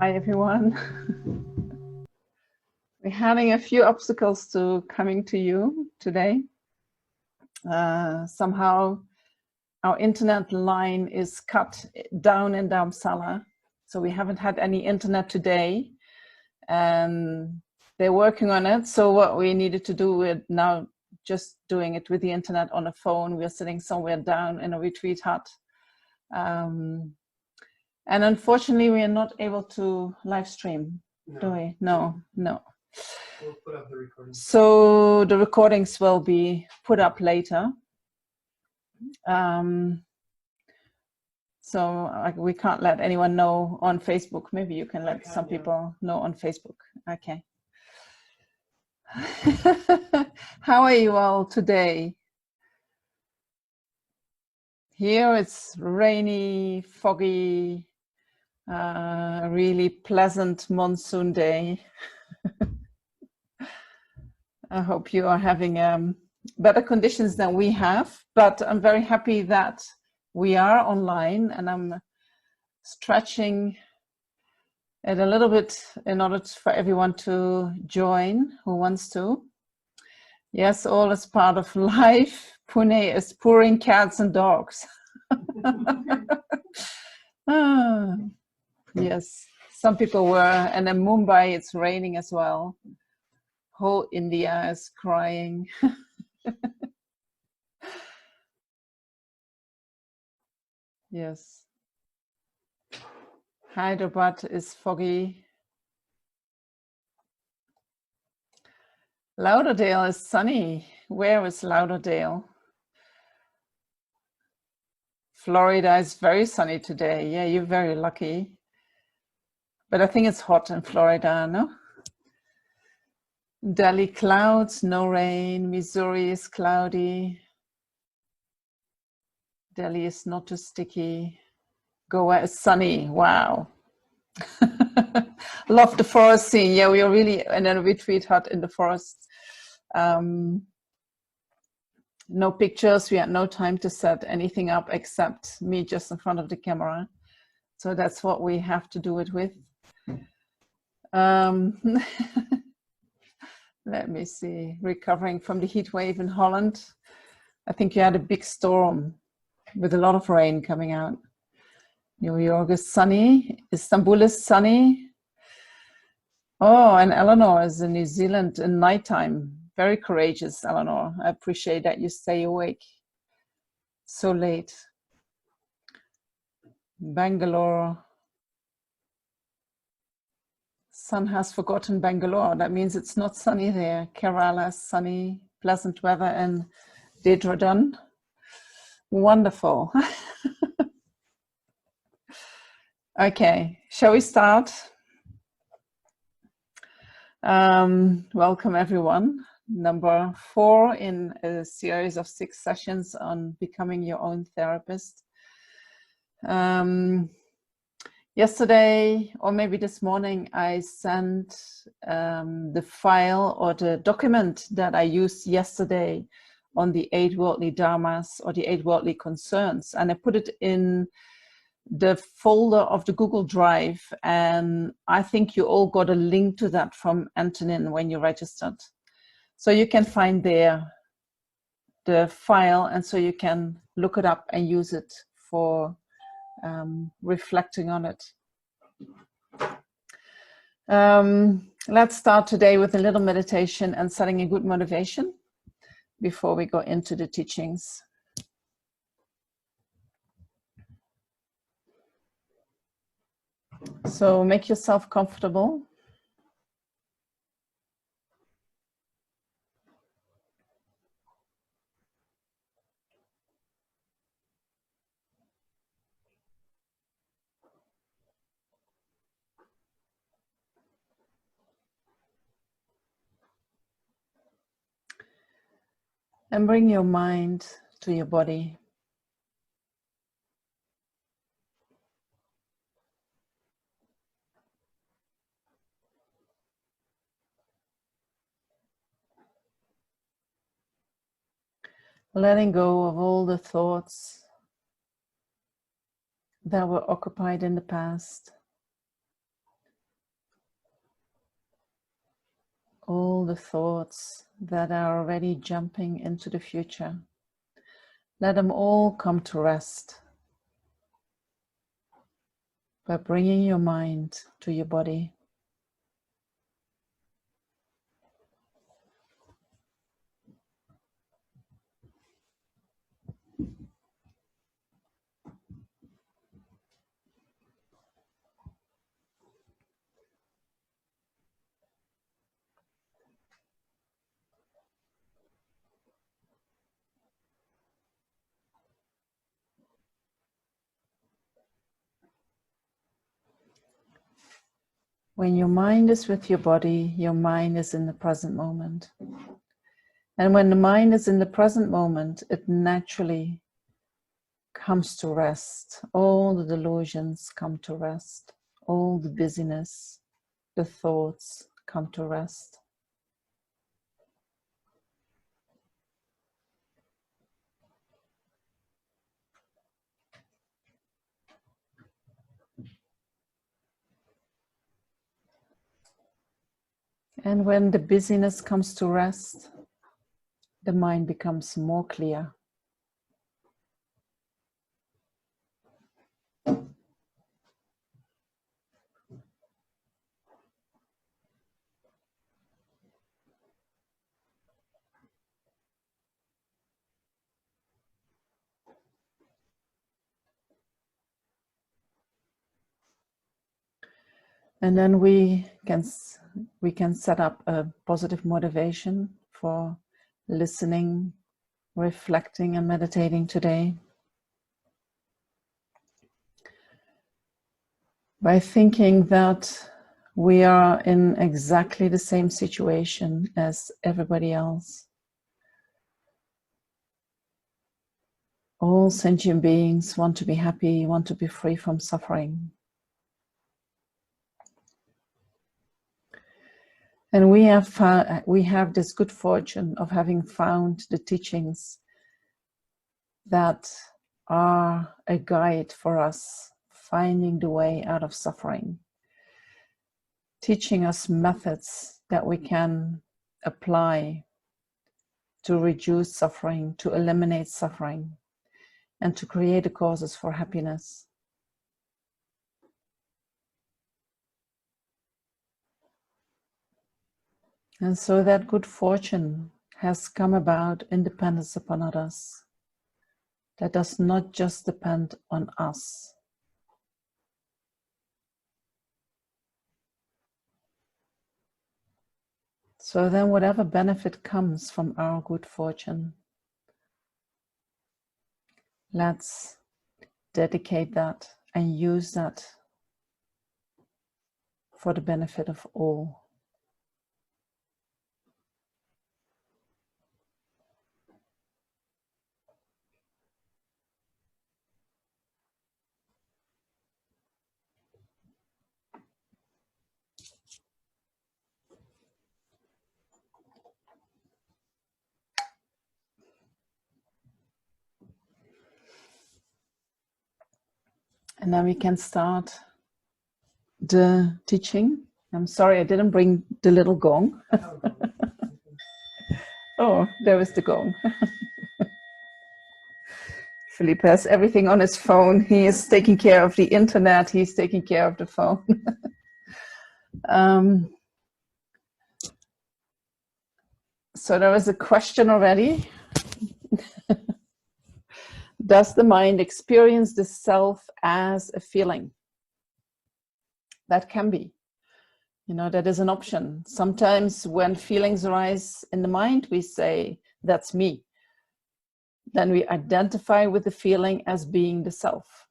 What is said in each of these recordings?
Hi everyone. We're having a few obstacles to coming to you today. Somehow our internet line is cut down in Dharamsala, so we haven't had any internet today, and they're working on it. So what we needed to do with now just doing it with the internet on a phone. We're sitting somewhere down in a retreat hut. And unfortunately, we are not able to live stream, do we? No. We'll put up the recordings. So the recordings will be put up later. So we can't let anyone know on Facebook. Maybe you can let some people know on Facebook. Okay. How are you all today? Here it's rainy, foggy, really pleasant monsoon day. I hope you are having better conditions than we have, but I'm very happy that we are online, and I'm stretching it a little bit in order for everyone to join who wants to. Yes, all is part of life. Pune is pouring cats and dogs. Yes, some people were, and in Mumbai it's raining as well. Whole India is crying. Yes. Hyderabad is foggy. Lauderdale is sunny. Where is Lauderdale? Florida is very sunny today. Yeah, you're very lucky. But I think it's hot in Florida, no? Delhi clouds, no rain. Missouri is cloudy. Delhi is not too sticky. Goa is sunny. Wow. Love the forest scene. Yeah, we are really in a retreat hut in the forest. No pictures. We had no time to set anything up except me just in front of the camera. So that's what we have to do it with. Let me see. Recovering from the heat wave in Holland. I think you had a big storm with a lot of rain coming out. New York is sunny. Istanbul is sunny. Oh, and Eleanor is in New Zealand in nighttime. Very courageous, Eleanor. I appreciate that you stay awake so late. Bangalore. Sun has forgotten Bangalore. That means it's not sunny there. Kerala is sunny, pleasant weather in Dehradun. Wonderful. Okay, shall we start? Welcome everyone. Number 4 in a series of 6 sessions on becoming your own therapist. Yesterday, or maybe this morning, I sent the file or the document that I used yesterday on the 8 worldly dharmas or the 8 worldly concerns, and I put it in the folder of the Google Drive, and I think you all got a link to that from Antonin when you registered. So you can find there the file, and so you can look it up and use it for reflecting on it. Let's start today with a little meditation and setting a good motivation before we go into the teachings. So make yourself comfortable. And bring your mind to your body. Letting go of all the thoughts that were occupied in the past. all the thoughts that are already jumping into the future. Let them all come to rest by bringing your mind to your body. When your mind is with your body, your mind is in the present moment. And when the mind is in the present moment, it naturally comes to rest. All the delusions come to rest. All the busyness, the thoughts come to rest. And when the busyness comes to rest, the mind becomes more clear. And then we can set up a positive motivation for listening, reflecting, and meditating today. By thinking that we are in exactly the same situation as everybody else. All sentient beings want to be happy, want to be free from suffering. And we have this good fortune of having found the teachings that are a guide for us finding the way out of suffering, teaching us methods that we can apply to reduce suffering, to eliminate suffering, and to create the causes for happiness. And so that good fortune has come about in dependence upon others. That does not just depend on us. So then whatever benefit comes from our good fortune, let's dedicate that and use that for the benefit of all. And then we can start the teaching. I'm sorry, I didn't bring the little gong. Oh, there is the gong. Philippe has everything on his phone. He is taking care of the internet. He's taking care of the phone. So there was a question already. Does the mind experience the self as a feeling? That can be. You know, that is an option. Sometimes when feelings arise in the mind, we say, that's me. Then we identify with the feeling as being the self.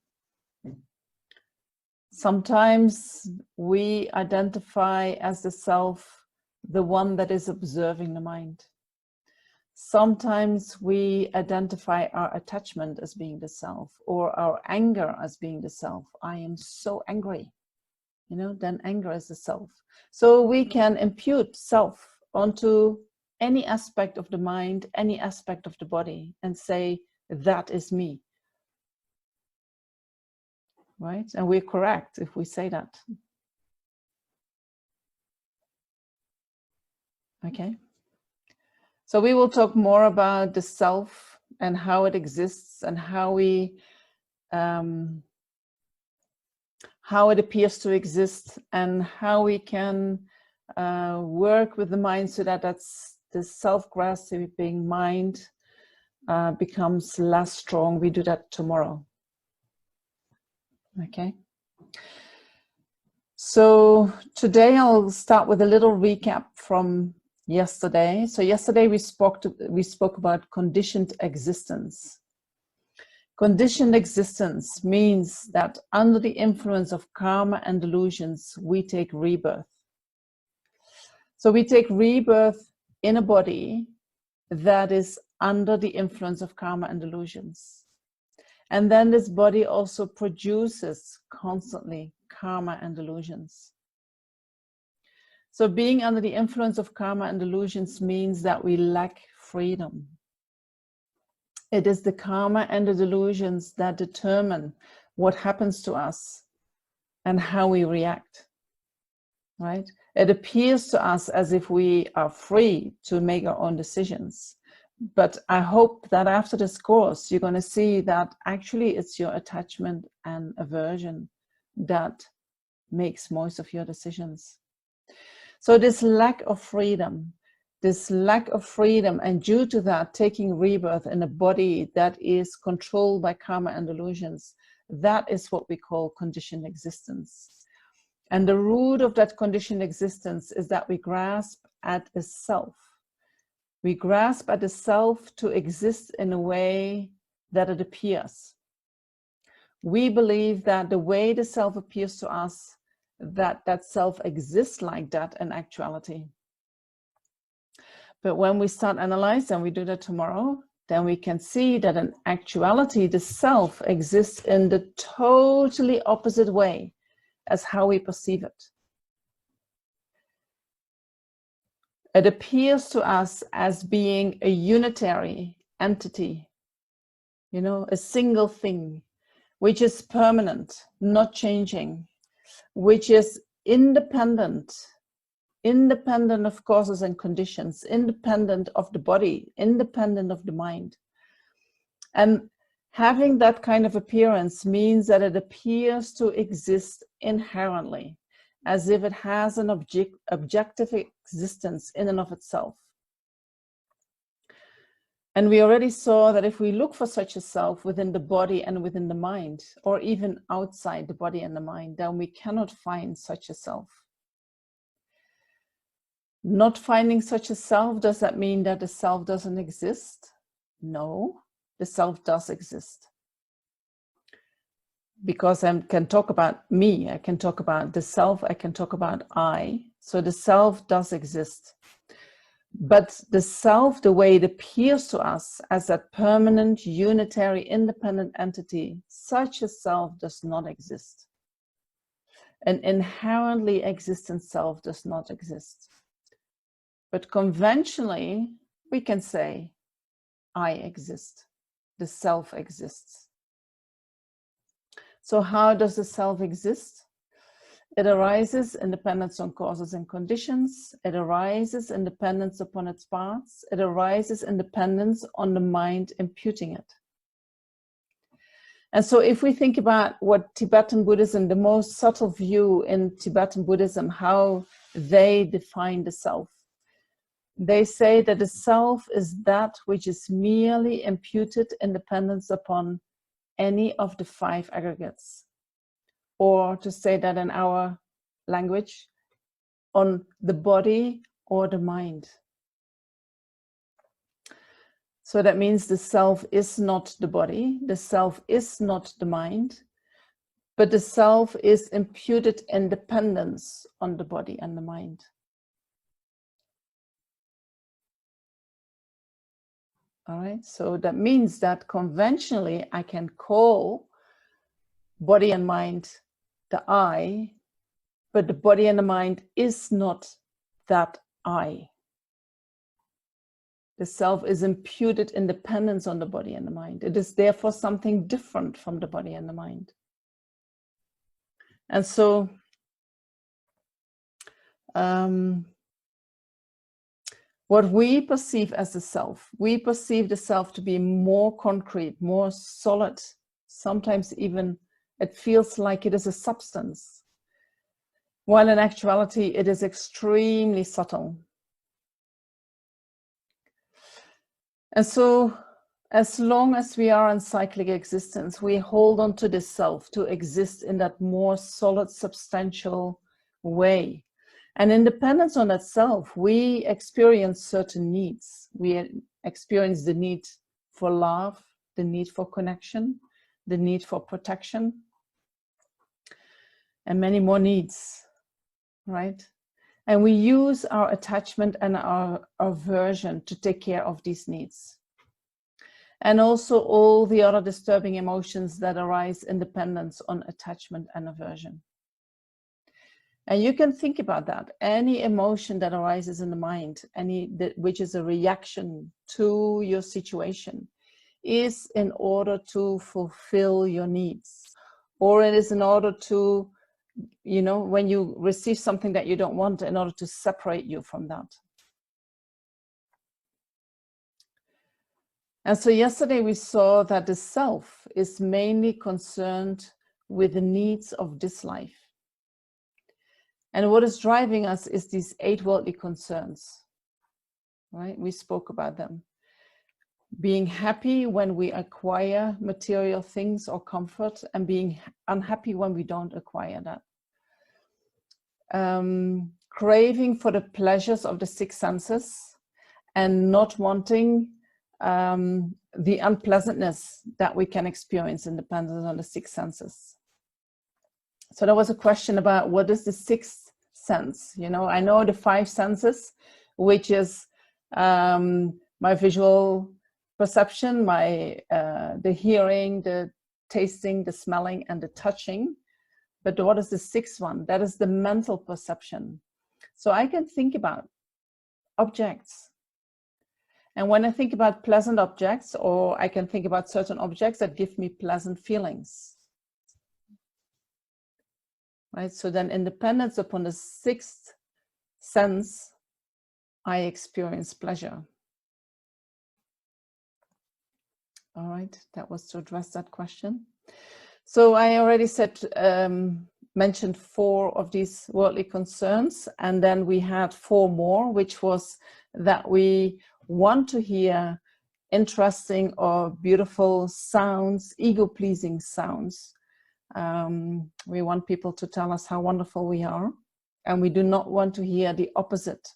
Sometimes we identify as the self, the one that is observing the mind. Sometimes we identify our attachment as being the self, or our anger as being the self. I am so angry. You know, then anger is the self. So we can impute self onto any aspect of the mind, any aspect of the body, and say, that is me. Right? And we're correct if we say that. Okay. So we will talk more about the self and how it exists and how it appears to exist and how we can work with the mind so that the self-grasping mind becomes less strong. We do that tomorrow. Okay. So today I'll start with a little recap from yesterday. So yesterday we spoke about conditioned existence. Conditioned existence means that under the influence of karma and delusions, we take rebirth. So we take rebirth in a body that is under the influence of karma and delusions. And then this body also produces constantly karma and delusions. So being under the influence of karma and delusions means that we lack freedom. It is the karma and the delusions that determine what happens to us and how we react, right? It appears to us as if we are free to make our own decisions. But I hope that after this course, you're going to see that actually it's your attachment and aversion that makes most of your decisions. So this lack of freedom, and due to that, taking rebirth in a body that is controlled by karma and delusions, that is what we call conditioned existence. And the root of that conditioned existence is that we grasp at a self. We grasp at the self to exist in a way that it appears. We believe that the way the self appears to us, that self exists like that in actuality. But when we start analyzing, and we do that tomorrow, then we can see that in actuality, the self exists in the totally opposite way as how we perceive it. It appears to us as being a unitary entity, you know, a single thing, which is permanent, not changing, which is independent of causes and conditions, independent of the body, independent of the mind. And having that kind of appearance means that it appears to exist inherently, as if it has an objective existence in and of itself. And we already saw that if we look for such a self within the body and within the mind, or even outside the body and the mind, then we cannot find such a self. Not finding such a self, does that mean that the self doesn't exist? No, the self does exist. Because I can talk about me, I can talk about the self, I can talk about I. So the self does exist. But the self, the way it appears to us as a permanent, unitary, independent entity, such a self does not exist. An inherently existent self does not exist. But conventionally, we can say, I exist, the self exists. So how does the self exist? It arises in dependence on causes and conditions. It arises in dependence upon its parts. It arises in dependence on the mind imputing it. And so if we think about what Tibetan Buddhism, the most subtle view in Tibetan Buddhism, how they define the self, they say that the self is that which is merely imputed in dependence upon any of the 5 aggregates. Or to say that in our language, on the body or the mind. So that means the self is not the body, the self is not the mind, but the self is imputed in dependence on the body and the mind. All right, so that means that conventionally I can call body and mind the I, but the body and the mind is not that I. The self is imputed in dependence on the body and the mind. It is therefore something different from the body and the mind. And so what we perceive as the self. We perceive the self to be more concrete, more solid. Sometimes even it feels like it is a substance, while in actuality it is extremely subtle. And so as long as we are in cyclic existence, we hold on to the self to exist in that more solid, substantial way. And in dependence on that self, we experience certain needs. We experience the need for love, the need for connection, the need for protection, and many more needs, right? And we use our attachment and our aversion to take care of these needs. And also all the other disturbing emotions that arise in dependence on attachment and aversion. And you can think about that. Any emotion that arises in the mind, which is a reaction to your situation, is in order to fulfill your needs. Or it is in order to, you know, when you receive something that you don't want, in order to separate you from that. And so yesterday we saw that the self is mainly concerned with the needs of this life. And what is driving us is these 8 worldly concerns, right? We spoke about them. Being happy when we acquire material things or comfort, and being unhappy when we don't acquire that. Craving for the pleasures of the 6 senses and not wanting the unpleasantness that we can experience in dependence on the 6 senses. So there was a question about what is the 6th sense? You know, I know the 5 senses, which is my visual perception, the hearing, the tasting, the smelling, and the touching. But what is the 6th one? That is the mental perception. So I can think about objects. And when I think about pleasant objects, or I can think about certain objects that give me pleasant feelings. Right? So then in dependence upon the 6th sense, I experience pleasure. All right, that was to address that question. So I already said, mentioned 4 of these worldly concerns, and then we had 4 more, which was that we want to hear interesting or beautiful sounds, ego-pleasing sounds. We want people to tell us how wonderful we are, and we do not want to hear the opposite.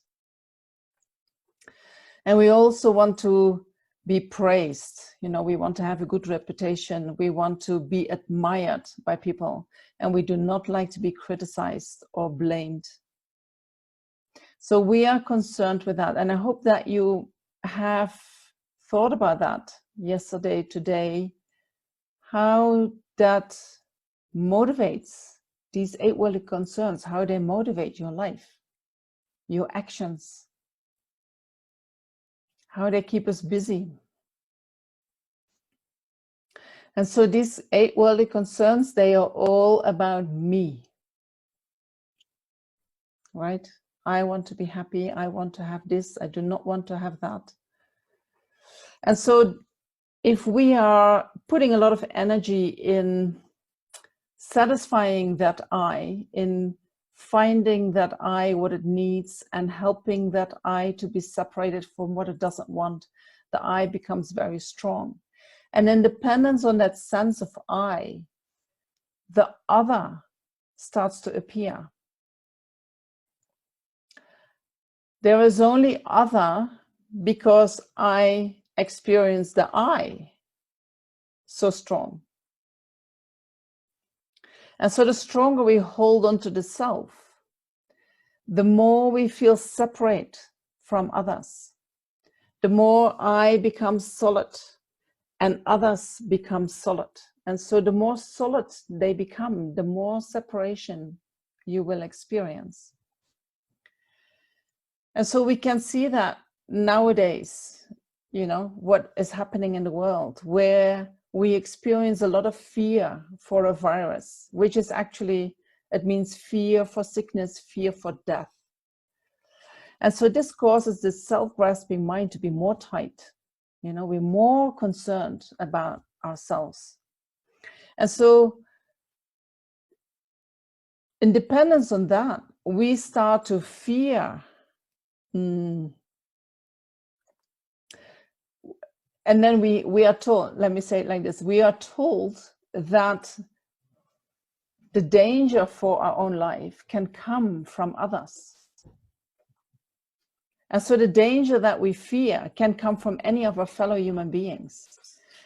And we also want to be praised. You know, we want to have a good reputation. We want to be admired by people, and we do not like to be criticized or blamed. So we are concerned with that, and I hope that you have thought about that yesterday, today, how that motivates these 8 worldly concerns, how they motivate your life, your actions, how they keep us busy. And so these 8 worldly concerns, they are all about me, right? I want to be happy. I want to have this. I do not want to have that. And so if we are putting a lot of energy in satisfying that I, in finding that I what it needs and helping that I to be separated from what it doesn't want, the I becomes very strong. And in dependence on that sense of I, the other starts to appear. There is only other because I experience the I so strong. And so the stronger we hold on to the self, the more we feel separate from others, the more I become solid and others become solid. And so the more solid they become, the more separation you will experience. And so we can see that nowadays, you know, what is happening in the world, where we experience a lot of fear for a virus, which is actually, it means fear for sickness, fear for death. And so this causes this self-grasping mind to be more tight. You know, we're more concerned about ourselves. And so in dependence on that, we start to fear. And then we are told, let me say it like this, we are told that the danger for our own life can come from others. And so the danger that we fear can come from any of our fellow human beings.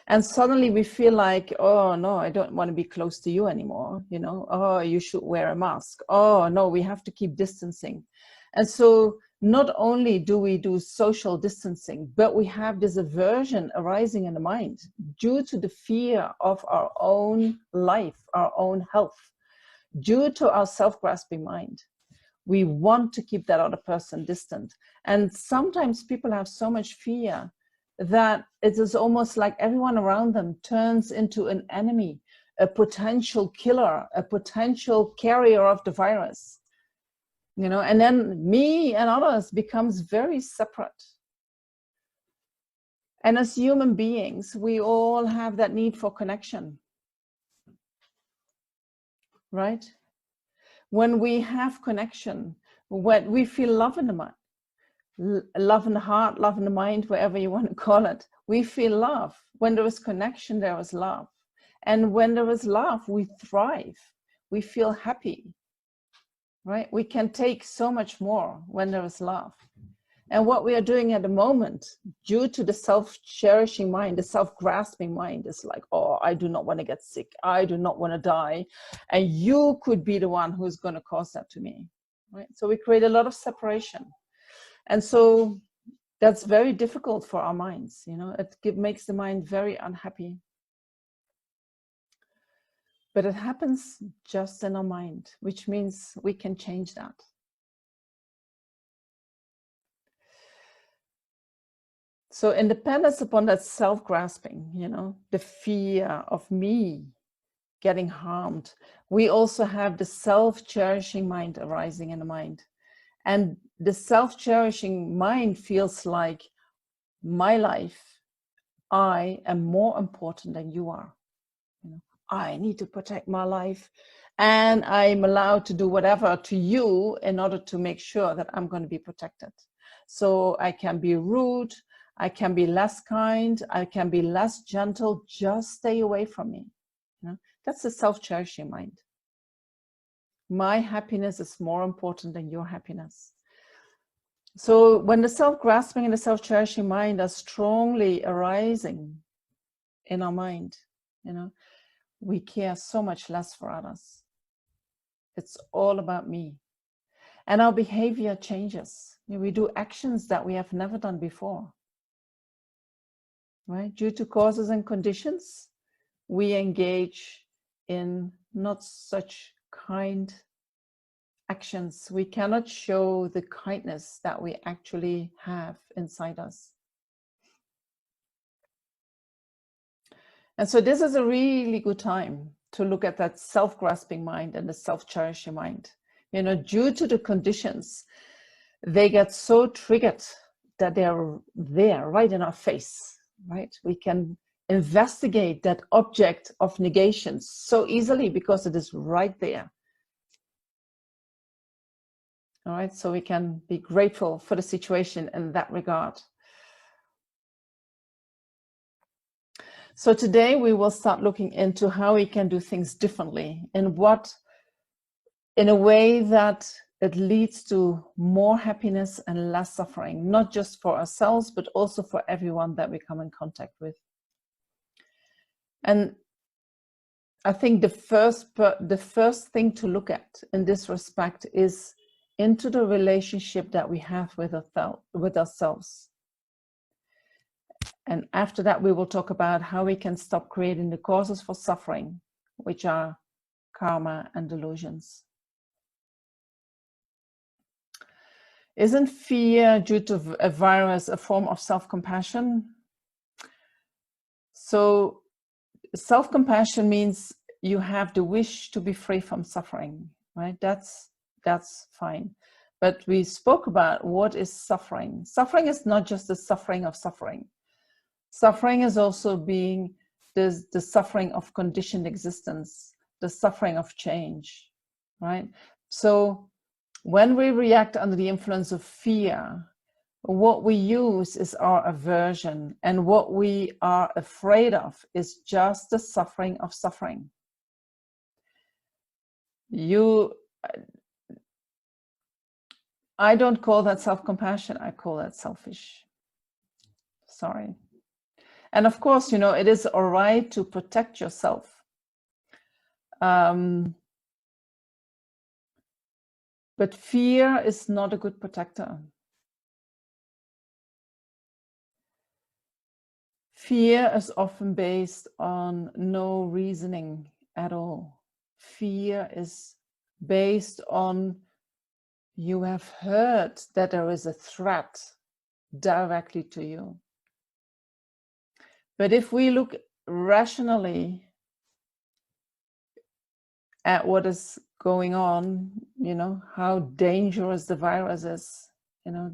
And suddenly we feel like, oh no, I don't want to be close to you anymore. You know, oh, you should wear a mask. Oh no, we have to keep distancing. And so not only do we do social distancing, but we have this aversion arising in the mind due to the fear of our own life, our own health, due to our self-grasping mind. We want to keep that other person distant. And sometimes people have so much fear that it is almost like everyone around them turns into an enemy, a potential killer, a potential carrier of the virus. You know, and then me and others becomes very separate. And as human beings, we all have that need for connection, right? When we have connection, when we feel love in the mind, love in the heart, love in the mind, whatever you want to call it, we feel love. When there is connection, there is love. And when there is love, we thrive. We feel happy, right? We can take so much more when there is love. And what we are doing at the moment, due to the self-cherishing mind, the self-grasping mind, is like, oh, I do not want to get sick. I do not want to die. And you could be the one who's going to cause that to me, right? So we create a lot of separation. And so that's very difficult for our minds. You know, it makes the mind very unhappy. But it happens just in our mind, which means we can change that. So in dependence upon that self-grasping, you know, the fear of me getting harmed, we also have the self-cherishing mind arising in the mind. And the self-cherishing mind feels like, my life, I am more important than you are. You know, I need to protect my life, and I'm allowed to do whatever to you in order to make sure that I'm going to be protected. So I can be rude, I can be less kind, I can be less gentle, just stay away from me. You know, that's a self-cherishing mind. My happiness is more important than your happiness. So when the self-grasping and the self-cherishing mind are strongly arising in our mind, you know, we care so much less for others. It's all about me. And our behavior changes. We do actions that we have never done before. Right? Due to causes and conditions, we engage in not such kind actions. We cannot show the kindness that we actually have inside us. And so this is a really good time to look at that self-grasping mind and the self-cherishing mind. You know, due to the conditions, they get so triggered that they're there right in our face, right? We can investigate that object of negation so easily because it is right there. All right, so we can be grateful for the situation in that regard. So today we will start looking into how we can do things differently, in a way that it leads to more happiness and less suffering, not just for ourselves, but also for everyone that we come in contact with. And I think the first thing to look at in this respect is into the relationship that we have with ourselves. And after that, we will talk about how we can stop creating the causes for suffering, which are karma and delusions. Isn't fear due to a virus a form of self-compassion? So self-compassion means you have the wish to be free from suffering, right? That's fine. But we spoke about what is suffering. Suffering is not just the suffering of suffering. Suffering is also being the suffering of conditioned existence, the suffering of change, right? So when we react under the influence of fear, what we use is our aversion, and what we are afraid of is just the suffering of suffering. I don't call that self-compassion, I call that selfish. Sorry. And of course, you know, it is all right to protect yourself. But fear is not a good protector. Fear is often based on no reasoning at all. Fear is based on you have heard that there is a threat directly to you. But if we look rationally at what is going on, you know, how dangerous the virus is, you know,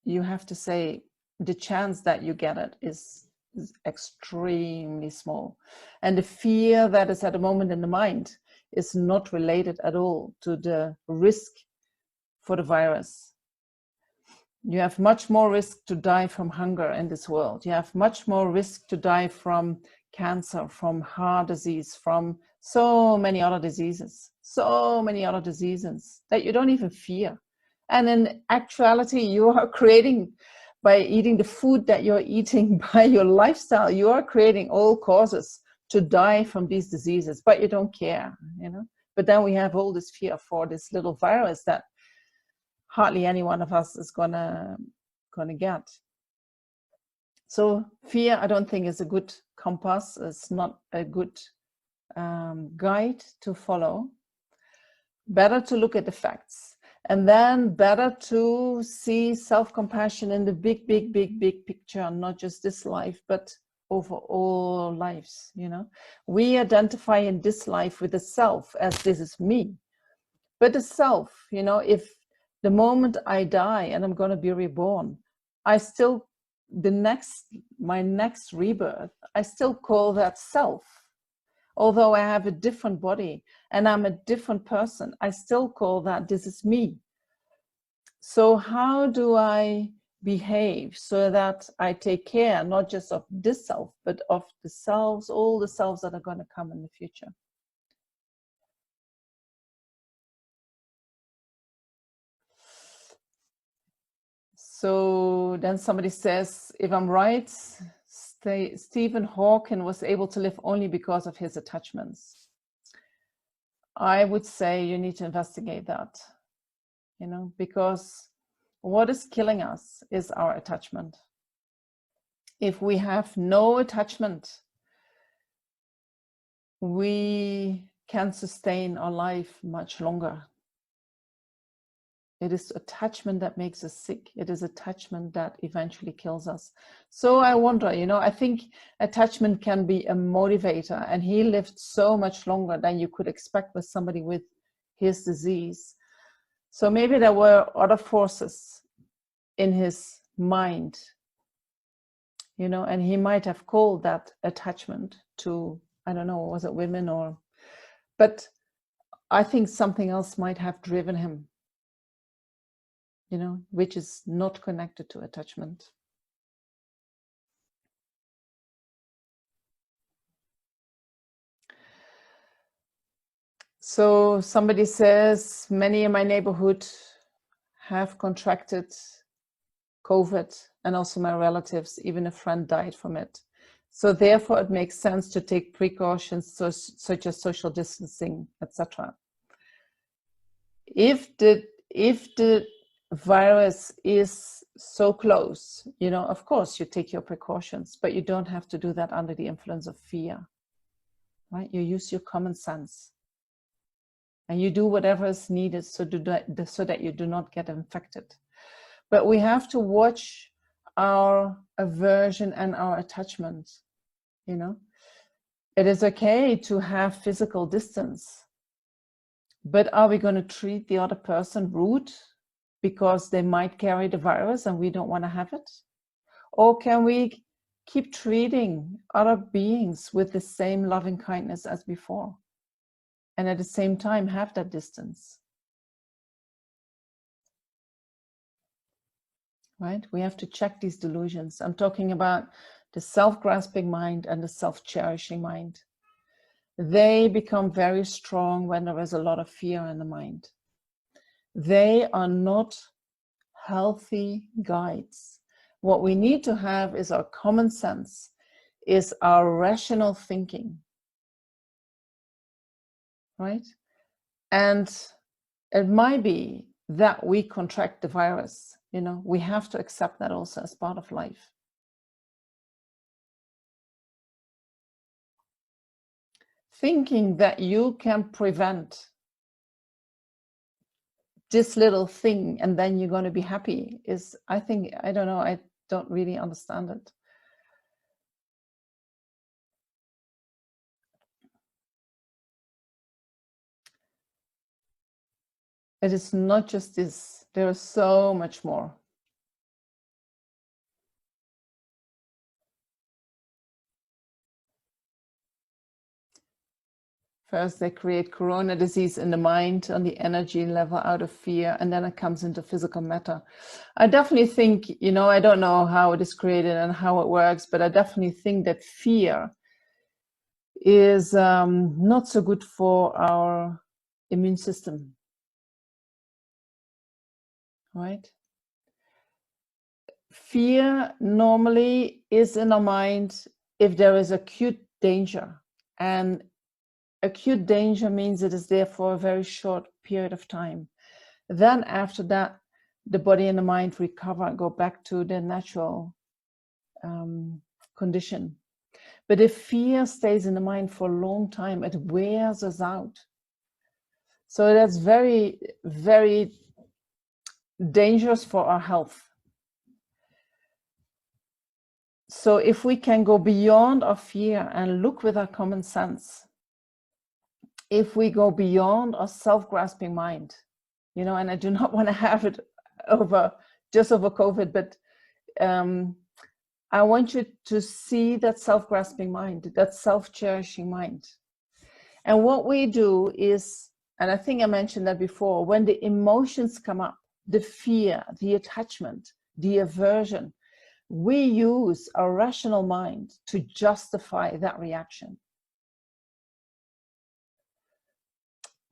you have to say the chance that you get it is extremely small. And the fear that is at the moment in the mind is not related at all to the risk for the virus. You have much more risk to die from hunger in this world. You have much more risk to die from cancer, from heart disease, from so many other diseases that you don't even fear. And in actuality, you are creating, by eating the food that you're eating, by your lifestyle, you are creating all causes to die from these diseases, but you don't care, you know. But then we have all this fear for this little virus that hardly any one of us is gonna get. So fear, I don't think, is a good compass. It's not a good guide to follow. Better to look at the facts, and then better to see self-compassion in the big picture, not just this life, but over all lives. You know, we identify in this life with the self as this is me, but the self, you know, if the moment I die and I'm going to be reborn, I still, my next rebirth, I still call that self. Although I have a different body and I'm a different person, I still call that this is me. So how do I behave so that I take care not just of this self, but of the selves, all the selves that are going to come in the future? So then somebody says, if I'm right, Stephen Hawking was able to live only because of his attachments. I would say you need to investigate that, you know, because what is killing us is our attachment. If we have no attachment, we can sustain our life much longer. It is attachment that makes us sick. It is attachment that eventually kills us. So I wonder, you know, I think attachment can be a motivator, and he lived so much longer than you could expect with somebody with his disease. So maybe there were other forces in his mind, you know, and he might have called that attachment to, I don't know, was it women or, but I think something else might have driven him, you know, which is not connected to attachment. So somebody says, many in my neighborhood have contracted COVID, and also my relatives, even a friend died from it. So therefore it makes sense to take precautions such as social distancing, etc. If the virus is so close, you know, of course you take your precautions, but you don't have to do that under the influence of fear, right? You use your common sense and you do whatever is needed so that you do not get infected. But we have to watch our aversion and our attachment, you know. It is okay to have physical distance, But are we going to treat the other person rude because they might carry the virus and we don't want to have it? Or can we keep treating other beings with the same loving kindness as before? And at the same time have that distance? Right? We have to check these delusions. I'm talking about the self-grasping mind and the self-cherishing mind. They become very strong when there is a lot of fear in the mind. They are not healthy guides. What we need to have is our common sense, is our rational thinking, right? And it might be that we contract the virus, you know, we have to accept that also as part of life. Thinking that you can prevent this little thing and then you're going to be happy is, I think, I don't know, I don't really understand it. It is not just this, there is so much more. First, they create corona disease in the mind on the energy level out of fear, and then it comes into physical matter. I definitely think, you know, I don't know how it is created and how it works, but I definitely think that fear is not so good for our immune system, right? Fear normally is in our mind if there is acute danger, and acute danger means it is there for a very short period of time. Then after that, the body and the mind recover and go back to their natural condition. But if fear stays in the mind for a long time, it wears us out. So that's very, very dangerous for our health. So if we can go beyond our fear and look with our common sense, if we go beyond our self-grasping mind, you know, and I do not want to have it just over COVID, but I want you to see that self-grasping mind, that self-cherishing mind. And what we do is, and I think I mentioned that before, when the emotions come up, the fear, the attachment, the aversion, we use our rational mind to justify that reaction.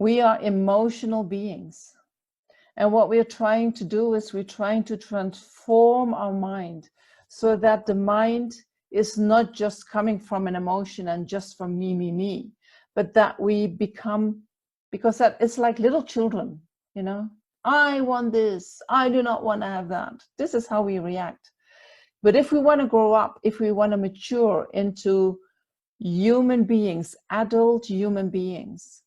We are emotional beings. And what we're trying to do is we're trying to transform our mind so that the mind is not just coming from an emotion and just from me, but that we become, because that it's like little children, you know, I want this, I do not want to have that. This is how we react. But if we want to grow up, if we want to mature into human beings, adult human beings,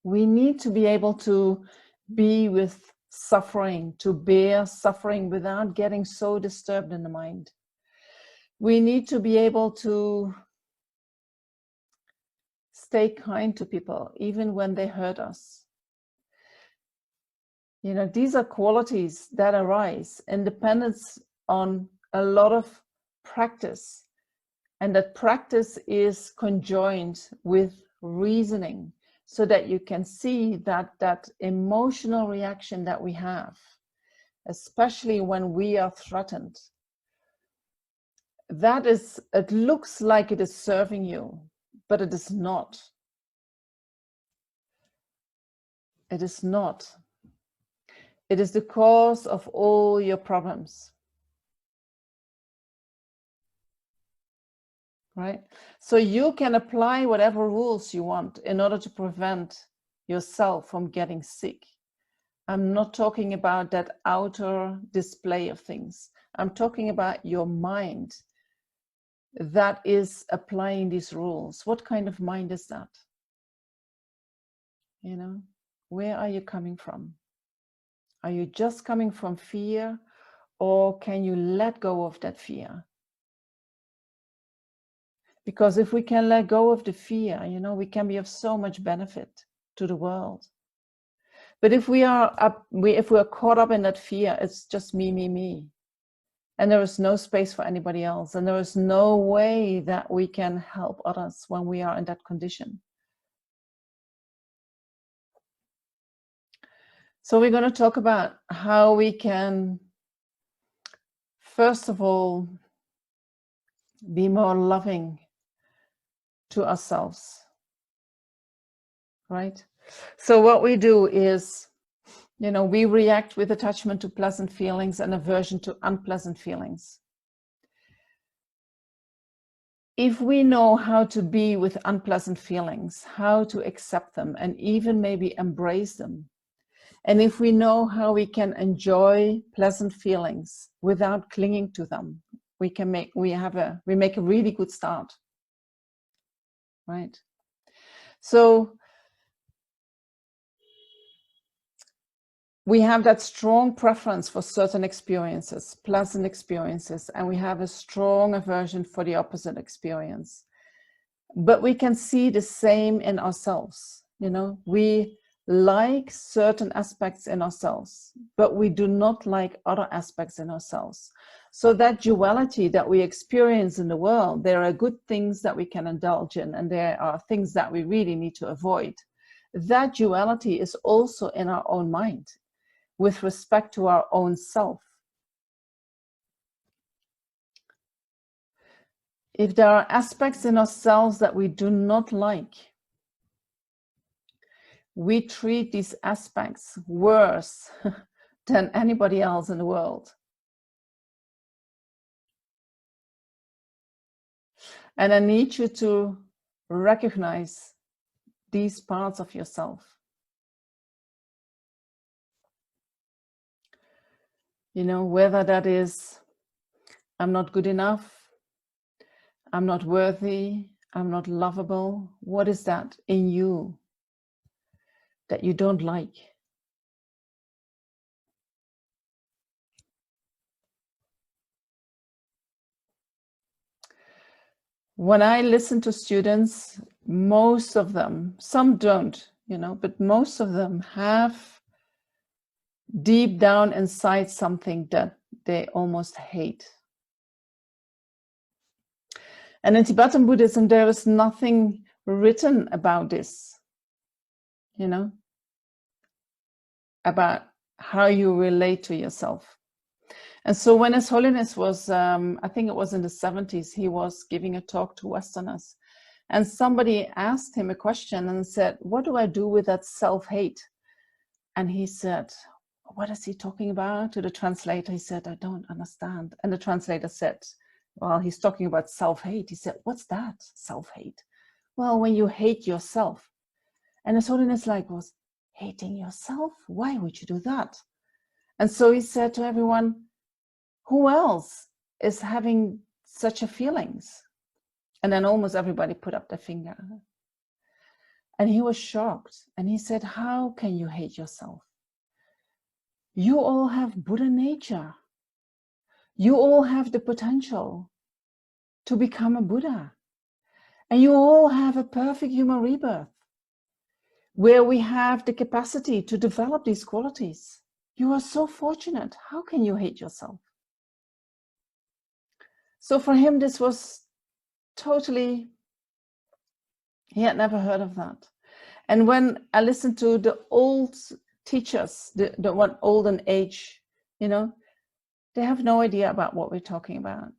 we need to be able to be with suffering, to bear suffering without getting so disturbed in the mind. We need to be able to stay kind to people, even when they hurt us. You know, these are qualities that arise in dependence on a lot of practice, and that practice is conjoined with reasoning, so that you can see that that emotional reaction that we have, especially when we are threatened, that is, it looks like it is serving you, but it is not. It is not. It is the cause of all your problems. Right? So you can apply whatever rules you want in order to prevent yourself from getting sick. I'm not talking about that outer display of things. I'm talking about your mind that is applying these rules. What kind of mind is that? You know, where are you coming from? Are you just coming from fear, or can you let go of that fear? Because if we can let go of the fear, you know, we can be of so much benefit. to the world. But if we are caught up in that fear, it's just me, me, me. And there is no space for anybody else. And there is no way that we can help others when we are in that condition. So we're going to talk about how we can, first of all, be more loving to ourselves, right? So what we do is, we react with attachment to pleasant feelings and aversion to unpleasant feelings. If we know how to be with unpleasant feelings, how to accept them, and even maybe embrace them, and if we know how we can enjoy pleasant feelings without clinging to them, we make a really good start, right? So we have that strong preference for certain experiences, pleasant experiences, and we have a strong aversion for the opposite experience. But we can see the same in ourselves. We like certain aspects in ourselves, but we do not like other aspects in ourselves. So that duality that we experience in the world, there are good things that we can indulge in, and there are things that we really need to avoid. That duality is also in our own mind, with respect to our own self. If there are aspects in ourselves that we do not like, we treat these aspects worse than anybody else in the world. And I need you to recognize these parts of yourself. Whether that is, I'm not good enough, I'm not worthy, I'm not lovable. What is that in you that you don't like? When I listen to students, most of them, some don't, but most of them have deep down inside something that they almost hate. And in Tibetan Buddhism, there is nothing written about this, about how you relate to yourself. And so when His Holiness was, I think it was in the 70s, he was giving a talk to Westerners. And somebody asked him a question and said, what do I do with that self-hate? And he said, what is he talking about? To the translator, he said, I don't understand. And the translator said, well, he's talking about self-hate. He said, what's that, self-hate? Well, when you hate yourself. And His Holiness was, hating yourself? Why would you do that? And so he said to everyone, who else is having such a feelings? And then almost everybody put up their finger. And he was shocked. And he said, how can you hate yourself? You all have Buddha nature. You all have the potential to become a Buddha. And you all have a perfect human rebirth, where we have the capacity to develop these qualities. You are so fortunate. How can you hate yourself? So for him, this was totally, he had never heard of that. And when I listened to the old teachers, the one old in age, they have no idea about what we're talking about.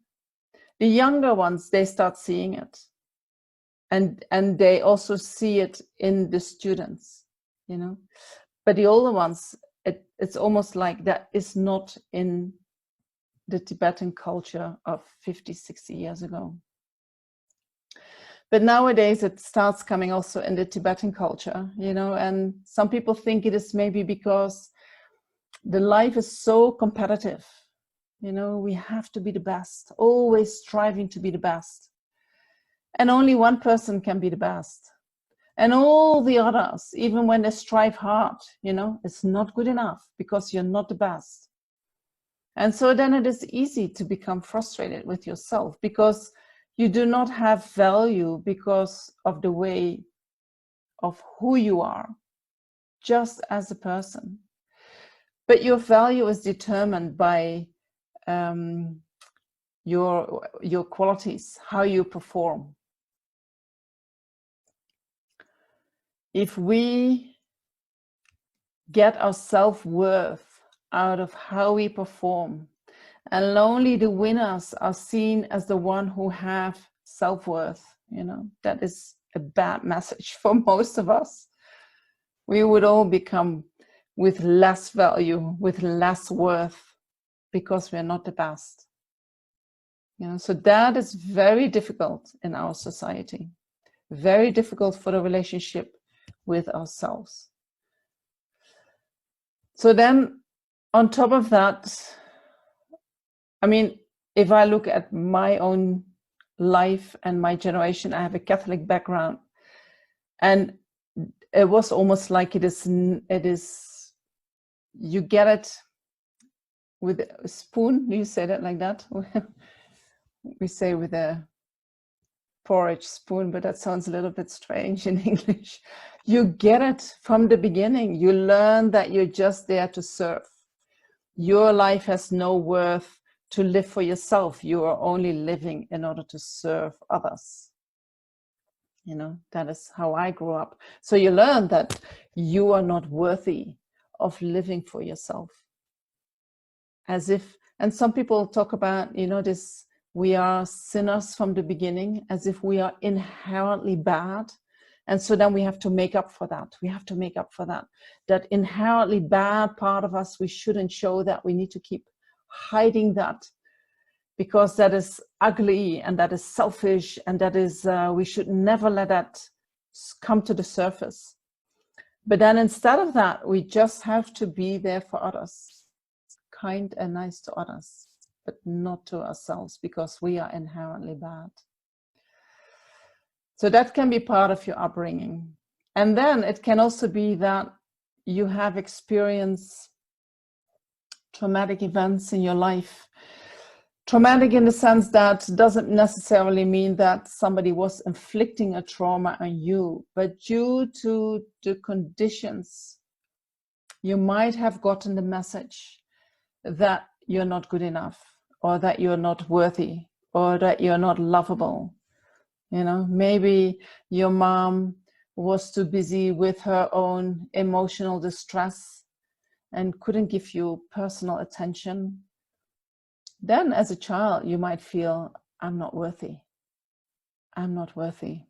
The younger ones, they start seeing it. And they also see it in the students, But the older ones, it's almost like that is not in the Tibetan culture of 50, 60 years ago. But nowadays it starts coming also in the Tibetan culture, and some people think it is maybe because the life is so competitive. We have to be the best, always striving to be the best. And only one person can be the best. And all the others, even when they strive hard, it's not good enough because you're not the best. And so then it is easy to become frustrated with yourself because you do not have value because of the way of who you are. just as a person. But your value is determined by your qualities, how you perform. If we get our self-worth out of how we perform, and only the winners are seen as the one who have self-worth, that is a bad message for most of us. We would all become with less value, with less worth, because we're not the best. So that is very difficult in our society, very difficult for the relationship with ourselves. So then on top of that, I mean, if I look at my own life and my generation, I have a Catholic background, and it was almost like it is, you get it with a spoon. Do you say that like that? We say with a porridge spoon, but that sounds a little bit strange in English. You get it from the beginning. You learn that you're just there to serve. Your life has no worth to live for yourself. You are only living in order to serve others. That is how I grew up. So you learn that you are not worthy of living for yourself. As if, and some people talk about, this, we are sinners from the beginning, as if we are inherently bad. And so then we have to make up for that. We have to make up for that. That inherently bad part of us, we shouldn't show that. We need to keep hiding that, because that is ugly and that is selfish, and that is, we should never let that come to the surface. But then instead of that, we just have to be there for others, kind and nice to others, but not to ourselves, because we are inherently bad. So that can be part of your upbringing. And then it can also be that you have experienced traumatic events in your life. Traumatic in the sense that doesn't necessarily mean that somebody was inflicting a trauma on you, but due to the conditions, you might have gotten the message that you're not good enough, or that you're not worthy, or that you're not lovable. Maybe your mom was too busy with her own emotional distress and couldn't give you personal attention. Then as a child, you might feel, I'm not worthy. I'm not worthy.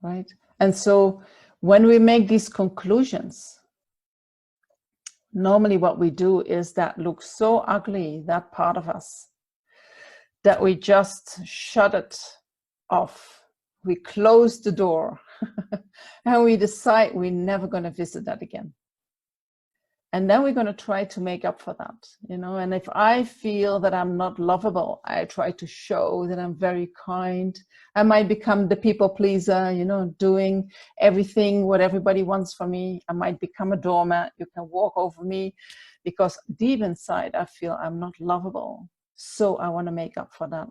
Right? And so when we make these conclusions, normally what we do is that looks so ugly, that part of us, that we just shut it off. We close the door and we decide we're never going to visit that again. And then we're going to try to make up for that, and if I feel that I'm not lovable, I try to show that I'm very kind. I might become the people pleaser, doing everything what everybody wants from me. I might become a doormat. You can walk over me, because deep inside I feel I'm not lovable. So I want to make up for that.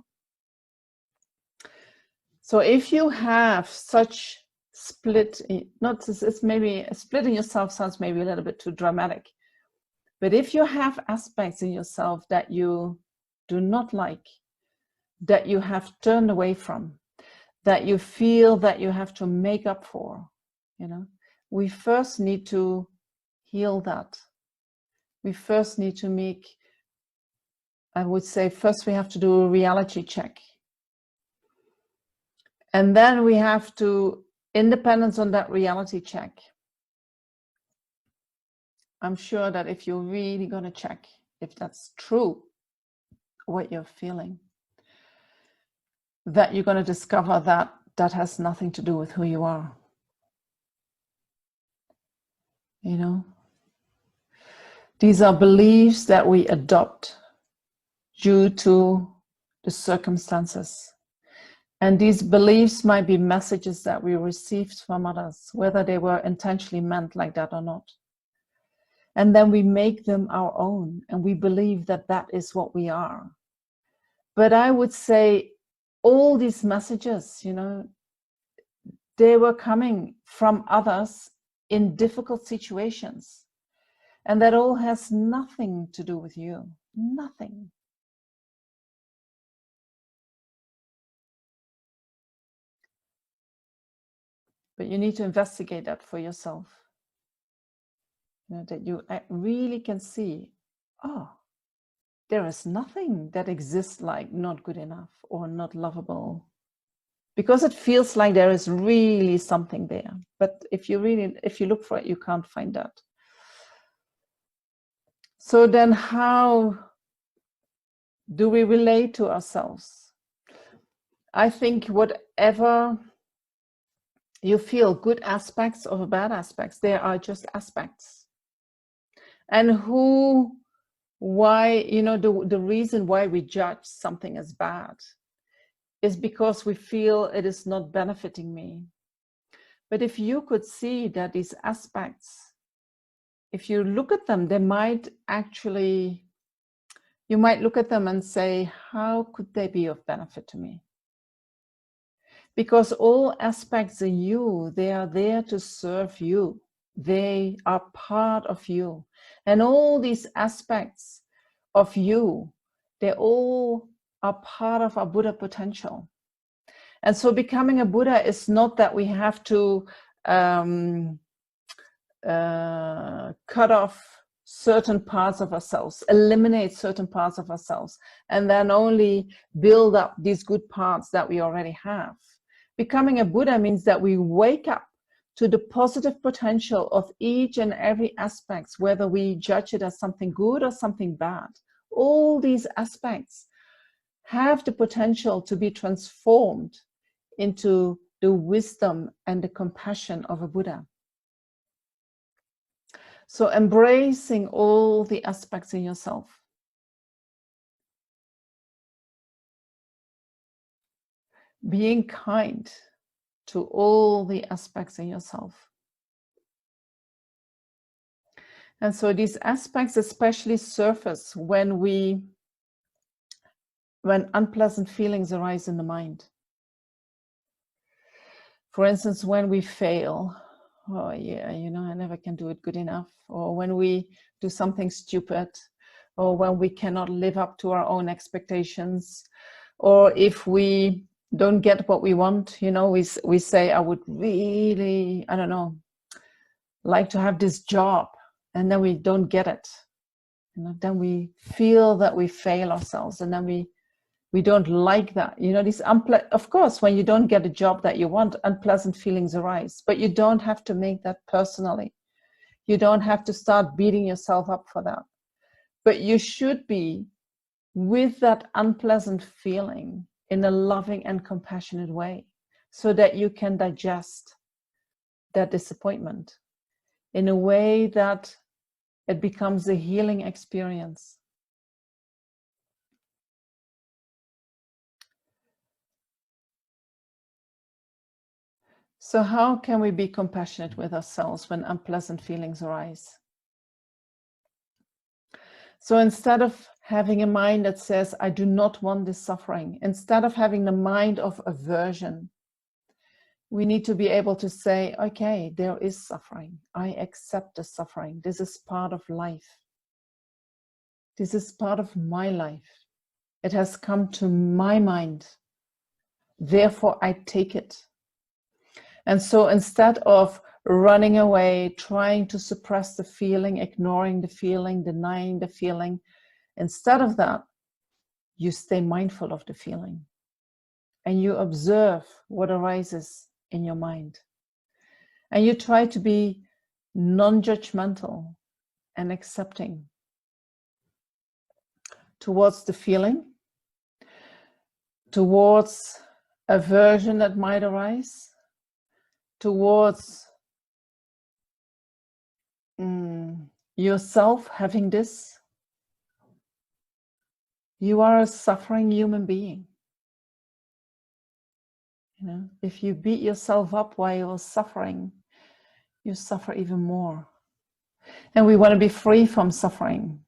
So if you have such split, it's maybe splitting yourself sounds maybe a little bit too dramatic, but if you have aspects in yourself that you do not like, that you have turned away from, that you feel that you have to make up for, we first need to heal that. We first need to make, I would say, first we have to do a reality check. And then we have to, independence on that reality check. I'm sure that if you're really going to check if that's true, what you're feeling, that you're going to discover that that has nothing to do with who you are. These are beliefs that we adopt due to the circumstances. And these beliefs might be messages that we received from others, whether they were intentionally meant like that or not. And then we make them our own, and we believe that that is what we are. But I would say all these messages, they were coming from others in difficult situations. And that all has nothing to do with you. Nothing. But you need to investigate that for yourself. You know, that you really can see, oh, there is nothing that exists like not good enough or not lovable. Because it feels like there is really something there. But if you look for it, you can't find that. So then how do we relate to ourselves? I think whatever you feel, good aspects or bad aspects, they are just aspects. And why, you know, the reason why we judge something as bad is because we feel it is not benefiting me. But if you could see that these aspects, if you look at them, they might actually, you might look at them and say, how could they be of benefit to me? Because all aspects in you, they are there to serve you. They are part of you. And all these aspects of you, they all are part of our Buddha potential. And so becoming a Buddha is not that we have to cut off certain parts of ourselves, eliminate certain parts of ourselves, and then only build up these good parts that we already have. Becoming a Buddha means that we wake up to the positive potential of each and every aspect, whether we judge it as something good or something bad. All these aspects have the potential to be transformed into the wisdom and the compassion of a Buddha. So embracing all the aspects in yourself. Being kind to all the aspects in yourself. And so these aspects especially surface when unpleasant feelings arise in the mind. For instance, when we fail, oh yeah, you know, I never can do it good enough. Or when we do something stupid, or when we cannot live up to our own expectations, or if we don't get what we want, you know, we say, I would really, I don't know, like to have this job, and then we don't get it. You know, then we feel that we fail ourselves, and then we don't like that. You know, of course, when you don't get a job that you want, unpleasant feelings arise, but you don't have to make that personally. You don't have to start beating yourself up for that. But you should be with that unpleasant feeling in a loving and compassionate way, so that you can digest that disappointment in a way that it becomes a healing experience. So how can we be compassionate with ourselves when unpleasant feelings arise? So instead of having a mind that says, I do not want this suffering, instead of having the mind of aversion, we need to be able to say, okay, there is suffering. I accept the suffering. This is part of life. This is part of my life. It has come to my mind. Therefore, I take it. And so instead of running away, trying to suppress the feeling, ignoring the feeling, denying the feeling, instead of that, you stay mindful of the feeling and you observe what arises in your mind. And you try to be non-judgmental and accepting towards the feeling, towards aversion that might arise, towards yourself having this. You are a suffering human being. You know, if you beat yourself up while you're suffering, you suffer even more. And we want to be free from suffering.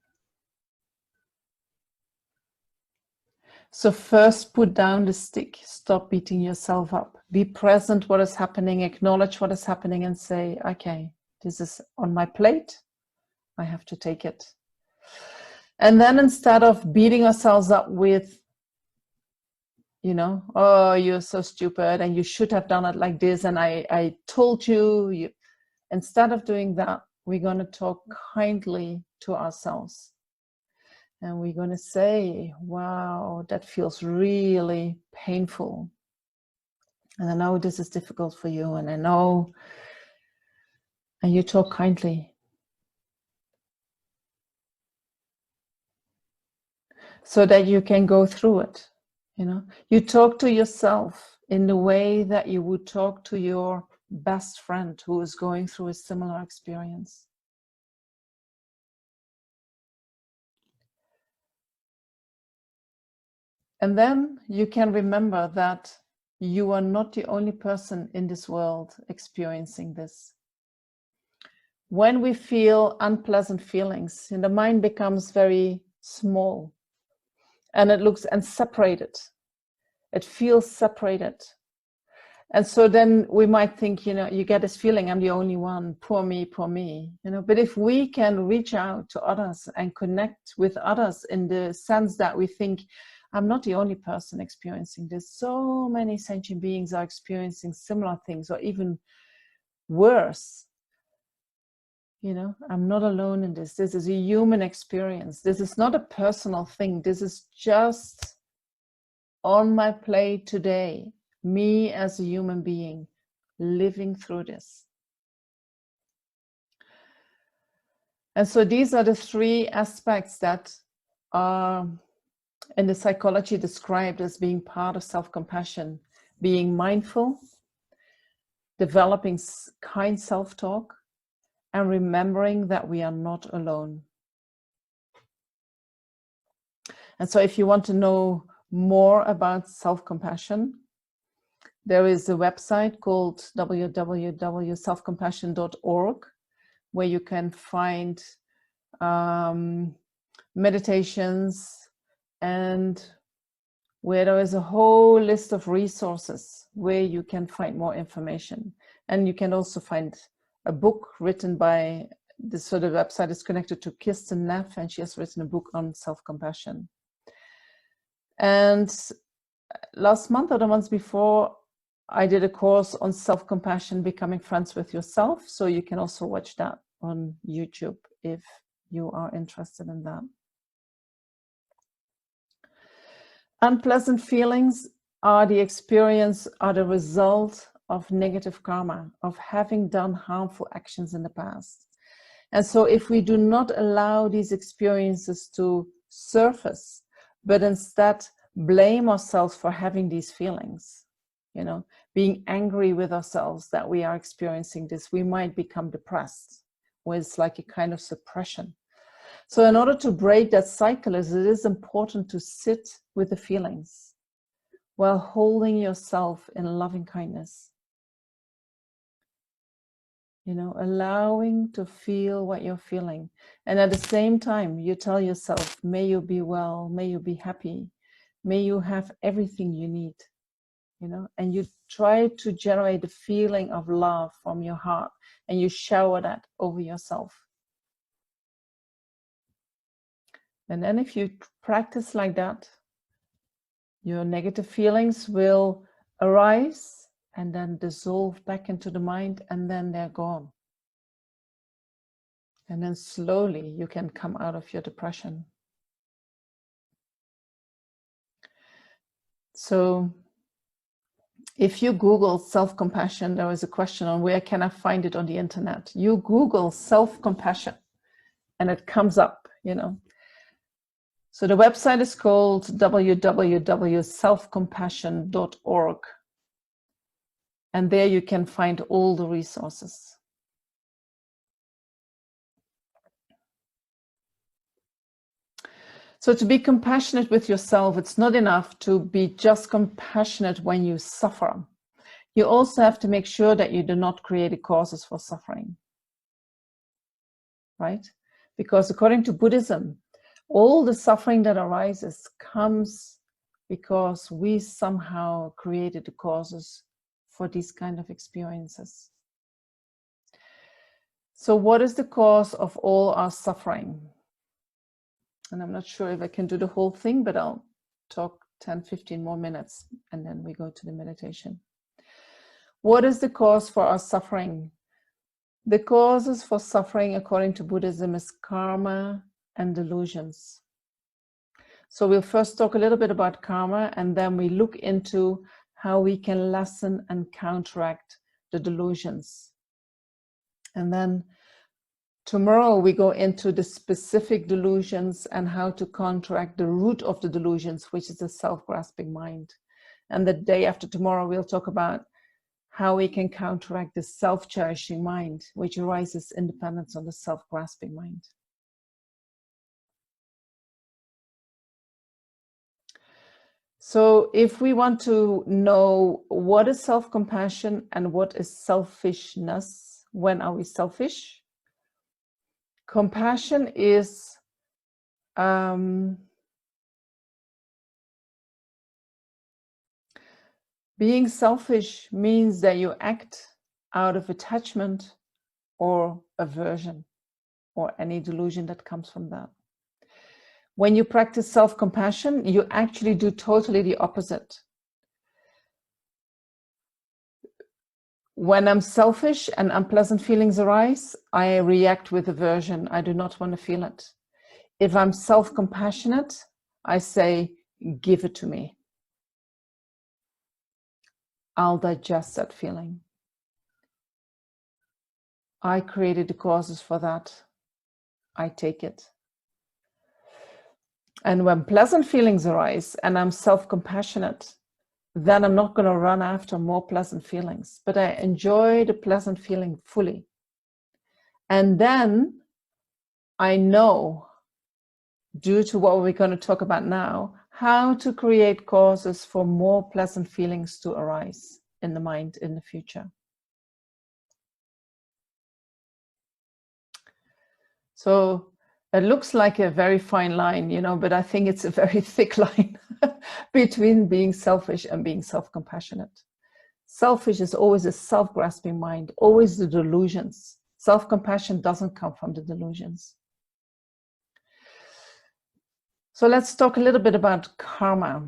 So first, put down the stick. Stop beating yourself up. Be present what is happening, acknowledge what is happening, and say, okay, this is on my plate. I have to take it. And then instead of beating ourselves up with, you know, oh, you're so stupid and you should have done it like this, and I told you, instead of doing that, we're going to talk kindly to ourselves. And we're going to say, wow, that feels really painful. And I know this is difficult for you, and I know, and you talk kindly. So that you can go through it, you know. You talk to yourself in the way that you would talk to your best friend who is going through a similar experience. And then you can remember that you are not the only person in this world experiencing this. When we feel unpleasant feelings, and the mind becomes very small, and it looks and separated. It feels separated. And so then we might think, you know, you get this feeling, I'm the only one, poor me, you know. But if we can reach out to others and connect with others in the sense that we think, I'm not the only person experiencing this. So many sentient beings are experiencing similar things, or even worse. You know, I'm not alone in this. This is a human experience. This is not a personal thing. This is just on my plate today. Me as a human being living through this. And so these are the three aspects that are in the psychology described as being part of self-compassion: being mindful, developing kind self-talk, and remembering that we are not alone. And so if you want to know more about self-compassion, there is a website called www.selfcompassion.org, where you can find meditations, and where there is a whole list of resources where you can find more information. And you can also find a book written by this. So the website is connected to Kirsten Neff, and she has written a book on self-compassion. And last month or the months before, I did a course on self-compassion, becoming friends with yourself. So you can also watch that on YouTube if you are interested in that. Unpleasant feelings are the result of negative karma, of having done harmful actions in the past. And so if we do not allow these experiences to surface, but instead blame ourselves for having these feelings, you know, being angry with ourselves that we are experiencing this, we might become depressed, where it's like a kind of suppression. So in order to break that cycle, it is important to sit with the feelings while holding yourself in loving kindness. You know, allowing to feel what you're feeling. And at the same time, you tell yourself, may you be well, may you be happy, may you have everything you need, you know, and you try to generate the feeling of love from your heart, and you shower that over yourself. And then if you practice like that, your negative feelings will arise and then dissolve back into the mind, and then they're gone. And then slowly you can come out of your depression. So if you Google self-compassion, there is a question on where can I find it on the internet. You Google self-compassion and it comes up, you know. So the website is called www.selfcompassion.org. And there you can find all the resources. So to be compassionate with yourself, it's not enough to be just compassionate when you suffer. You also have to make sure that you do not create the causes for suffering, right? Because according to Buddhism, all the suffering that arises comes because we somehow created the causes for these kind of experiences. So what is the cause of all our suffering? And I'm not sure if I can do the whole thing, but I'll talk 10-15 more minutes and then we go to the meditation. What is the cause for our suffering? The causes for suffering, according to Buddhism, is karma and delusions. So we'll first talk a little bit about karma, and then we look into how we can lessen and counteract the delusions. And then tomorrow we go into the specific delusions and how to counteract the root of the delusions, which is the self-grasping mind. And the day after tomorrow, we'll talk about how we can counteract the self-cherishing mind, which arises in dependence on the self-grasping mind. So if we want to know what is self-compassion and what is selfishness, when are we selfish? Compassion is being selfish means that you act out of attachment or aversion or any delusion that comes from that. When you practice self-compassion, you actually do totally the opposite. When I'm selfish and unpleasant feelings arise, I react with aversion. I do not want to feel it. If I'm self-compassionate, I say, give it to me. I'll digest that feeling. I created the causes for that. I take it. And when pleasant feelings arise and I'm self-compassionate, then I'm not going to run after more pleasant feelings, but I enjoy the pleasant feeling fully. And then I know, due to what we're going to talk about now, how to create causes for more pleasant feelings to arise in the mind in the future. So it looks like a very fine line, you know, but I think it's a very thick line between being selfish and being self-compassionate. Selfish is always a self-grasping mind, always the delusions. Self-compassion doesn't come from the delusions. So let's talk a little bit about karma.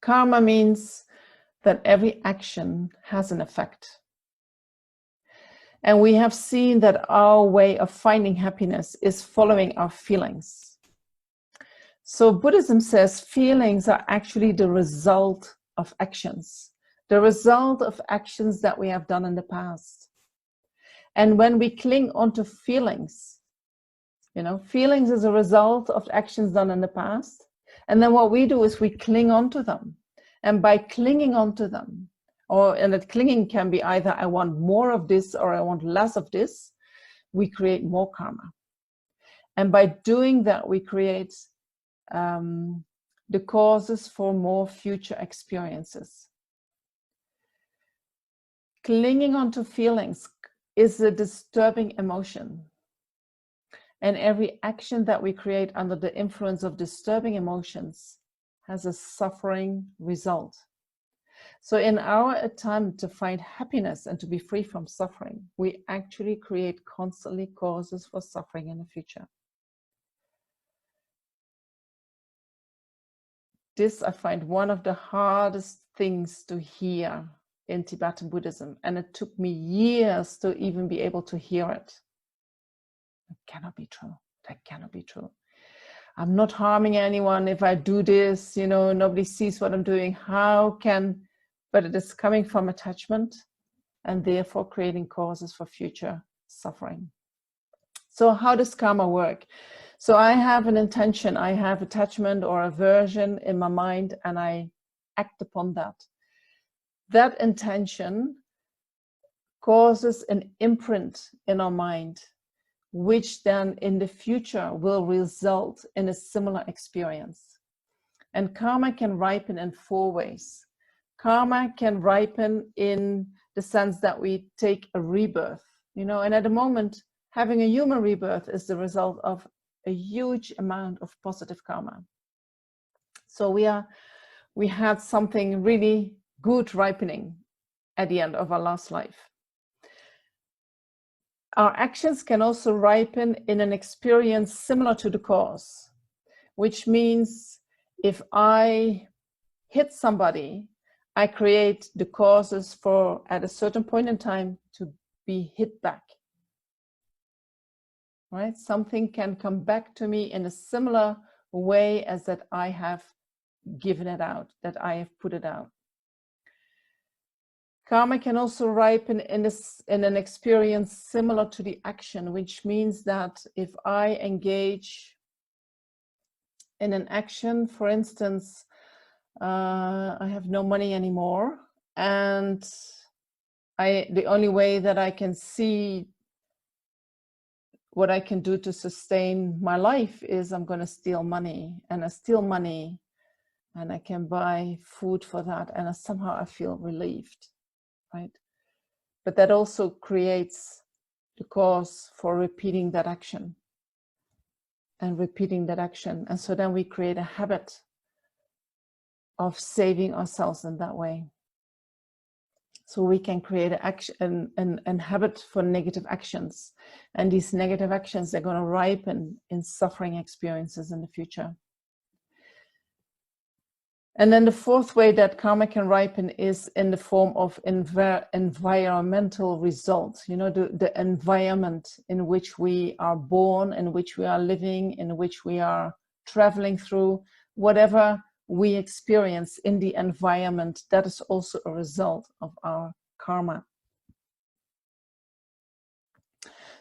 Karma means that every action has an effect. And we have seen that our way of finding happiness is following our feelings. So Buddhism says feelings are actually the result of actions, the result of actions that we have done in the past. And when we cling onto feelings, you know, feelings is a result of actions done in the past. And then what we do is we cling onto them. And by clinging onto them, and that clinging can be either I want more of this or I want less of this, we create more karma. And by doing that, we create the causes for more future experiences. Clinging onto feelings is a disturbing emotion. And every action that we create under the influence of disturbing emotions has a suffering result. So in our attempt to find happiness and to be free from suffering, we actually create constantly causes for suffering in the future. This I find one of the hardest things to hear in Tibetan Buddhism, and it took me years to even be able to hear it. That cannot be true. That cannot be true. I'm not harming anyone if I do this, you know, nobody sees what I'm doing. How can, but it is coming from attachment and therefore creating causes for future suffering. So how does karma work? So I have an intention, I have attachment or aversion in my mind, and I act upon that. That intention causes an imprint in our mind, which then in the future will result in a similar experience. And karma can ripen in 4 ways. Karma can ripen in the sense that we take a rebirth, you know, and at the moment, having a human rebirth is the result of a huge amount of positive karma. So we had something really good ripening at the end of our last life. Our actions can also ripen in an experience similar to the cause, which means if I hit somebody, I create the causes for, at a certain point in time, to be hit back. Right? Something can come back to me in a similar way as that I have given it out, that I have put it out. Karma can also ripen in an experience similar to the action, which means that if I engage in an action, for instance, I have no money anymore, and the only way that I can see what I can do to sustain my life is I'm going to steal money, and I steal money and I can buy food for that, and somehow I feel relieved. Right? But that also creates the cause for repeating that action and repeating that action. And so then we create a habit of saving ourselves in that way. So we can create an habit for negative actions. And these negative actions, they're going to ripen in suffering experiences in the future. And then the fourth way that karma can ripen is in the form of environmental results. You know, the environment in which we are born, in which we are living, in which we are traveling through, whatever we experience in the environment, that is also a result of our karma.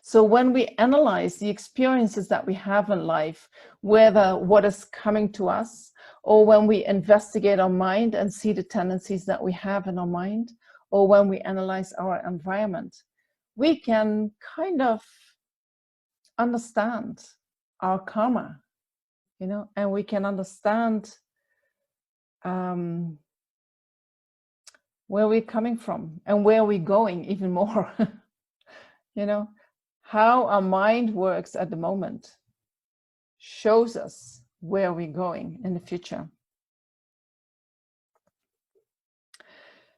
So when we analyze the experiences that we have in life, whether what is coming to us, or when we investigate our mind and see the tendencies that we have in our mind, or when we analyze our environment, we can kind of understand our karma, you know, and we can understand where we're coming from and where we're going even more. You know, how our mind works at the moment shows us where we're going in the future.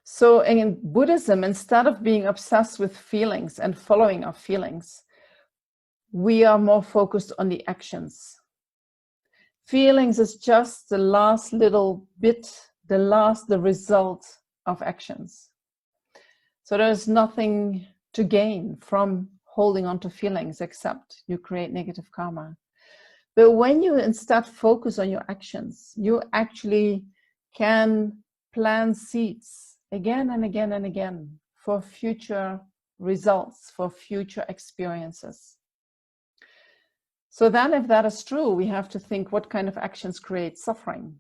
So in Buddhism, instead of being obsessed with feelings and following our feelings, we are more focused on the actions. Feelings is just the last little bit, the result of actions. So there's nothing to gain from holding on to feelings except you create negative karma. But when you instead focus on your actions, you actually can plant seeds again and again and again for future results, for future experiences. So then if that is true, we have to think what kind of actions create suffering.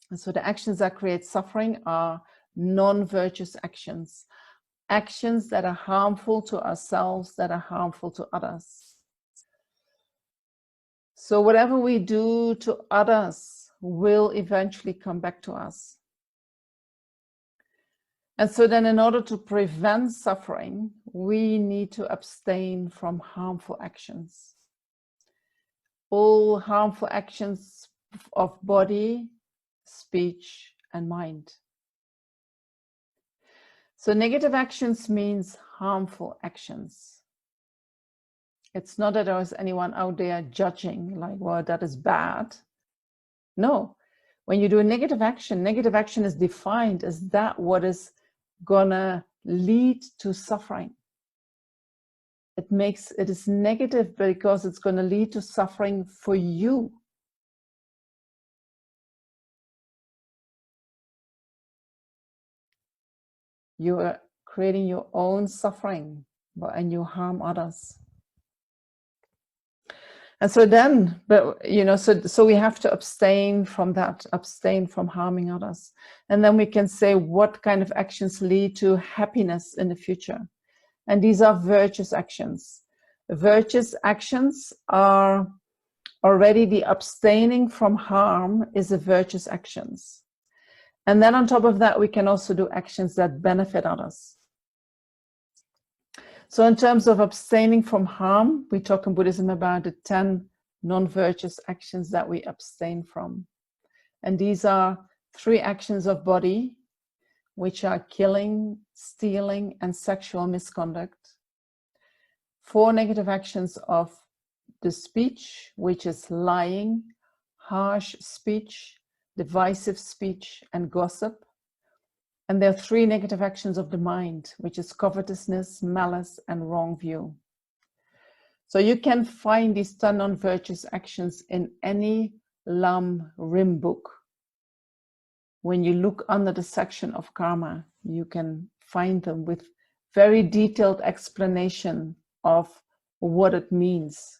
And so the actions that create suffering are non-virtuous actions, actions that are harmful to ourselves, that are harmful to others. So whatever we do to others will eventually come back to us. And so then in order to prevent suffering, we need to abstain from harmful actions. All harmful actions of body, speech, and mind. So negative actions means harmful actions. It's not that there is anyone out there judging, like, well, that is bad. No, when you do a negative action is defined as that what is gonna lead to suffering. It is negative because it's gonna lead to suffering for you. You are creating your own suffering, and you harm others. And so then, but you know, so we have to abstain from that, abstain from harming others. And then we can say what kind of actions lead to happiness in the future. And these are virtuous actions. Virtuous actions are already the abstaining from harm is a virtuous actions. And then on top of that, we can also do actions that benefit others. So in terms of abstaining from harm, we talk in Buddhism about the 10 non-virtuous actions that we abstain from. And these are 3 actions of body, which are killing, stealing, and sexual misconduct. 4 negative actions of the speech, which is lying, harsh speech, divisive speech, and gossip. And there are 3 negative actions of the mind, which is covetousness, malice, and wrong view. So you can find these 10 non-virtuous actions in any Lam Rim book. When you look under the section of karma, you can find them with very detailed explanation of what it means.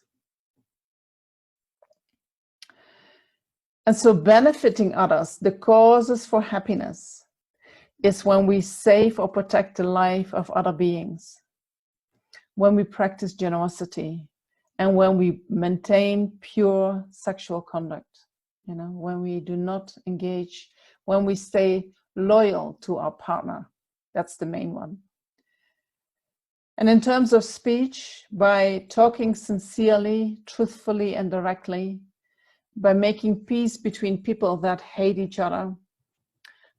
And so benefiting others, the causes for happiness, is when we save or protect the life of other beings, when we practice generosity, and when we maintain pure sexual conduct, when we do not engage, when we stay loyal to our partner. That's the main one. And in terms of speech, by talking sincerely, truthfully, and directly, by making peace between people that hate each other,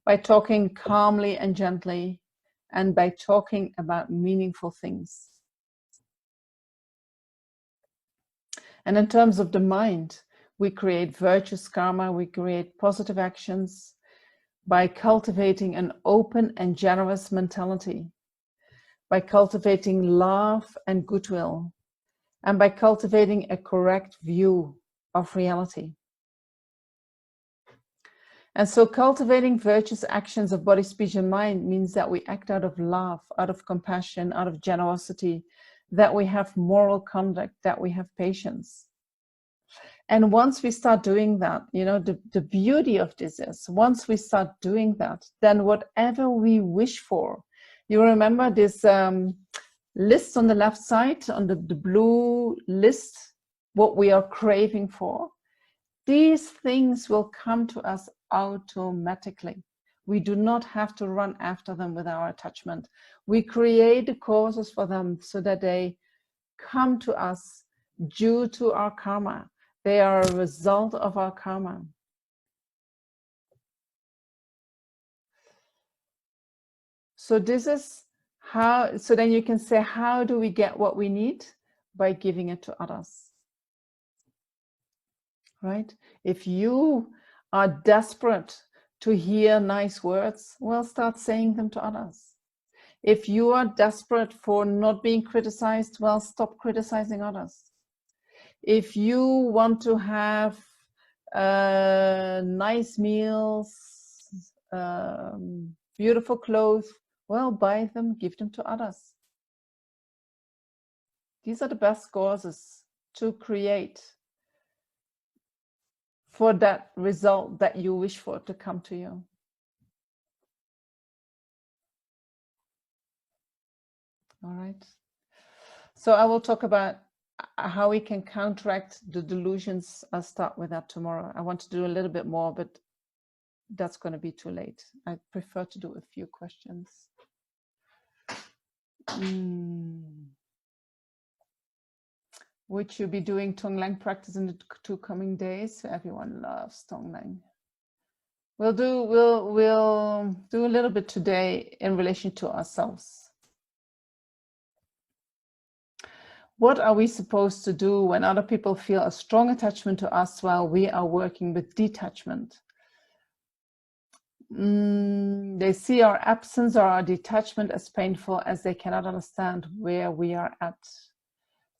by talking calmly and gently, and by talking about meaningful things. And in terms of the mind, we create virtuous karma, we create positive actions by cultivating an open and generous mentality, by cultivating love and goodwill, and by cultivating a correct view of reality. And so cultivating virtuous actions of body, speech, and mind means that we act out of love, out of compassion, out of generosity, that we have moral conduct, that we have patience. And once we start doing that, the beauty of this is, once we start doing that, then whatever we wish for, you remember this list on the left side, on the blue list, what we are craving for, these things will come to us automatically. We do not have to run after them with our attachment. We create the causes for them so that they come to us due to our karma. They are a result of our karma. So this is how, so then you can say, how do we get what we need? By giving it to others. Right? If you are desperate to hear nice words, well, start saying them to others. If you are desperate for not being criticized, well, stop criticizing others. If you want to have nice meals, beautiful clothes, well, buy them, give them to others. These are the best causes to create for that result that you wish for to come to you. All right. So I will talk about how we can counteract the delusions. I'll start with that tomorrow. I want to do a little bit more, but that's going to be too late. I prefer to do a few questions. Would you be doing Tonglang practice in the 2 coming days? Everyone loves Tonglang. We'll do a little bit today in relation to ourselves. What are we supposed to do when other people feel a strong attachment to us while we are working with detachment? They see our absence or our detachment as painful as they cannot understand where we are at.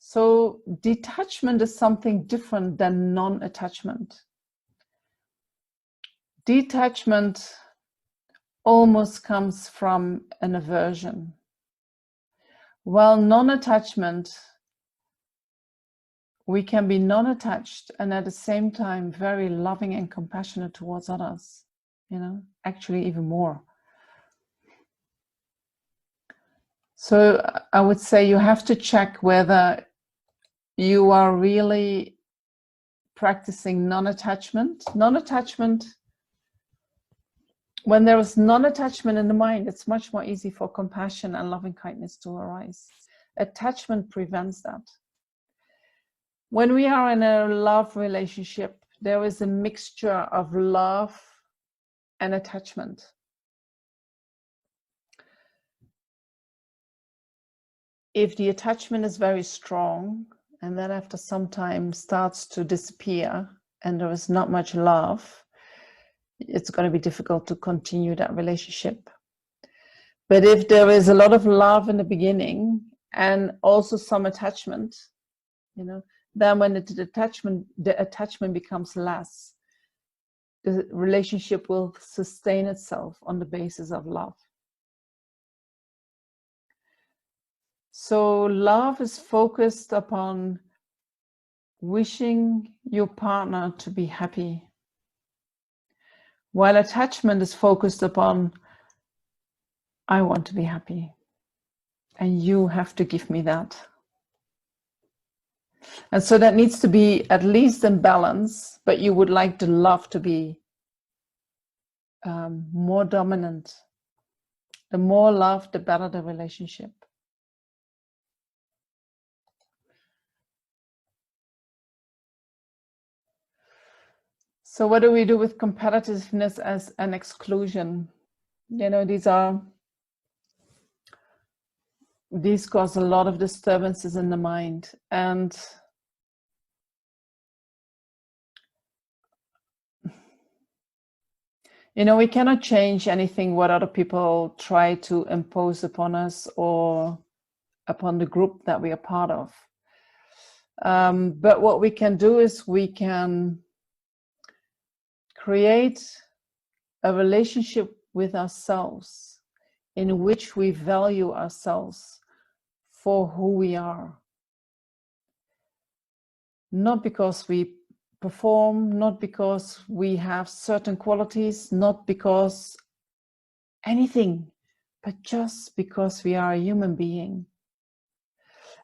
So detachment is something different than non-attachment. Detachment almost comes from an aversion, while non-attachment, we can be non-attached and at the same time very loving and compassionate towards others, actually even more. So I would say you have to check whether you are really practicing non-attachment. Non-attachment, when there is non-attachment in the mind, it's much more easy for compassion and loving kindness to arise. Attachment prevents that. When we are in a love relationship, there is a mixture of love and attachment. If the attachment is very strong and then after some time starts to disappear and there is not much love, it's going to be difficult to continue that relationship. But if there is a lot of love in the beginning and also some attachment, you know, then when the attachment becomes less, the relationship will sustain itself on the basis of love. So love is focused upon wishing your partner to be happy, while attachment is focused upon, I want to be happy, and you have to give me that. And so that needs to be at least in balance, but you would like the love to be more dominant. The more love, the better the relationship. So what do we do with competitiveness as an exclusion? You know, these cause a lot of disturbances in the mind. And you know, we cannot change anything what other people try to impose upon us or upon the group that we are part of. But what we can do is we can create a relationship with ourselves in which we value ourselves for who we are. Not because we perform, not because we have certain qualities, not because anything, but just because we are a human being.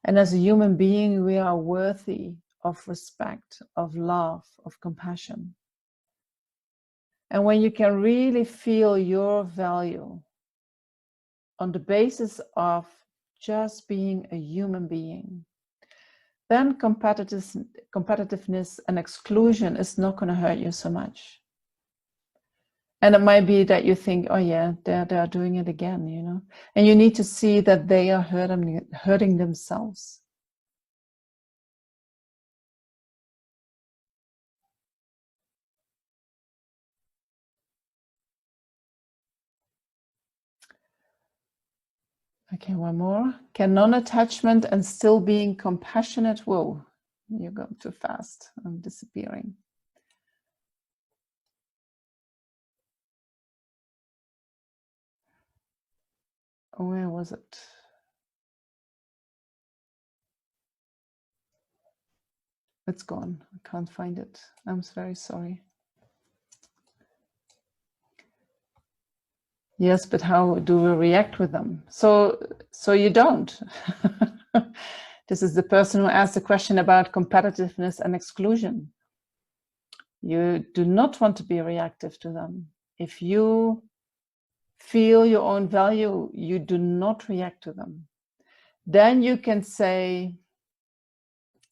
And as a human being, we are worthy of respect, of love, of compassion. And when you can really feel your value on the basis of just being a human being, then competitiveness and exclusion is not going to hurt you so much. And it might be that you think, oh yeah, they're doing it again, you know. And you need to see that they are hurting themselves. Okay, one more. Can non-attachment and still being compassionate? Whoa, you're going too fast. I'm disappearing. Where was it? It's gone. I can't find it. I'm very sorry. Yes, but how do we react with them? So you don't. This is the person who asked the question about competitiveness and exclusion. You do not want to be reactive to them. If you feel your own value, you do not react to them. Then you can say,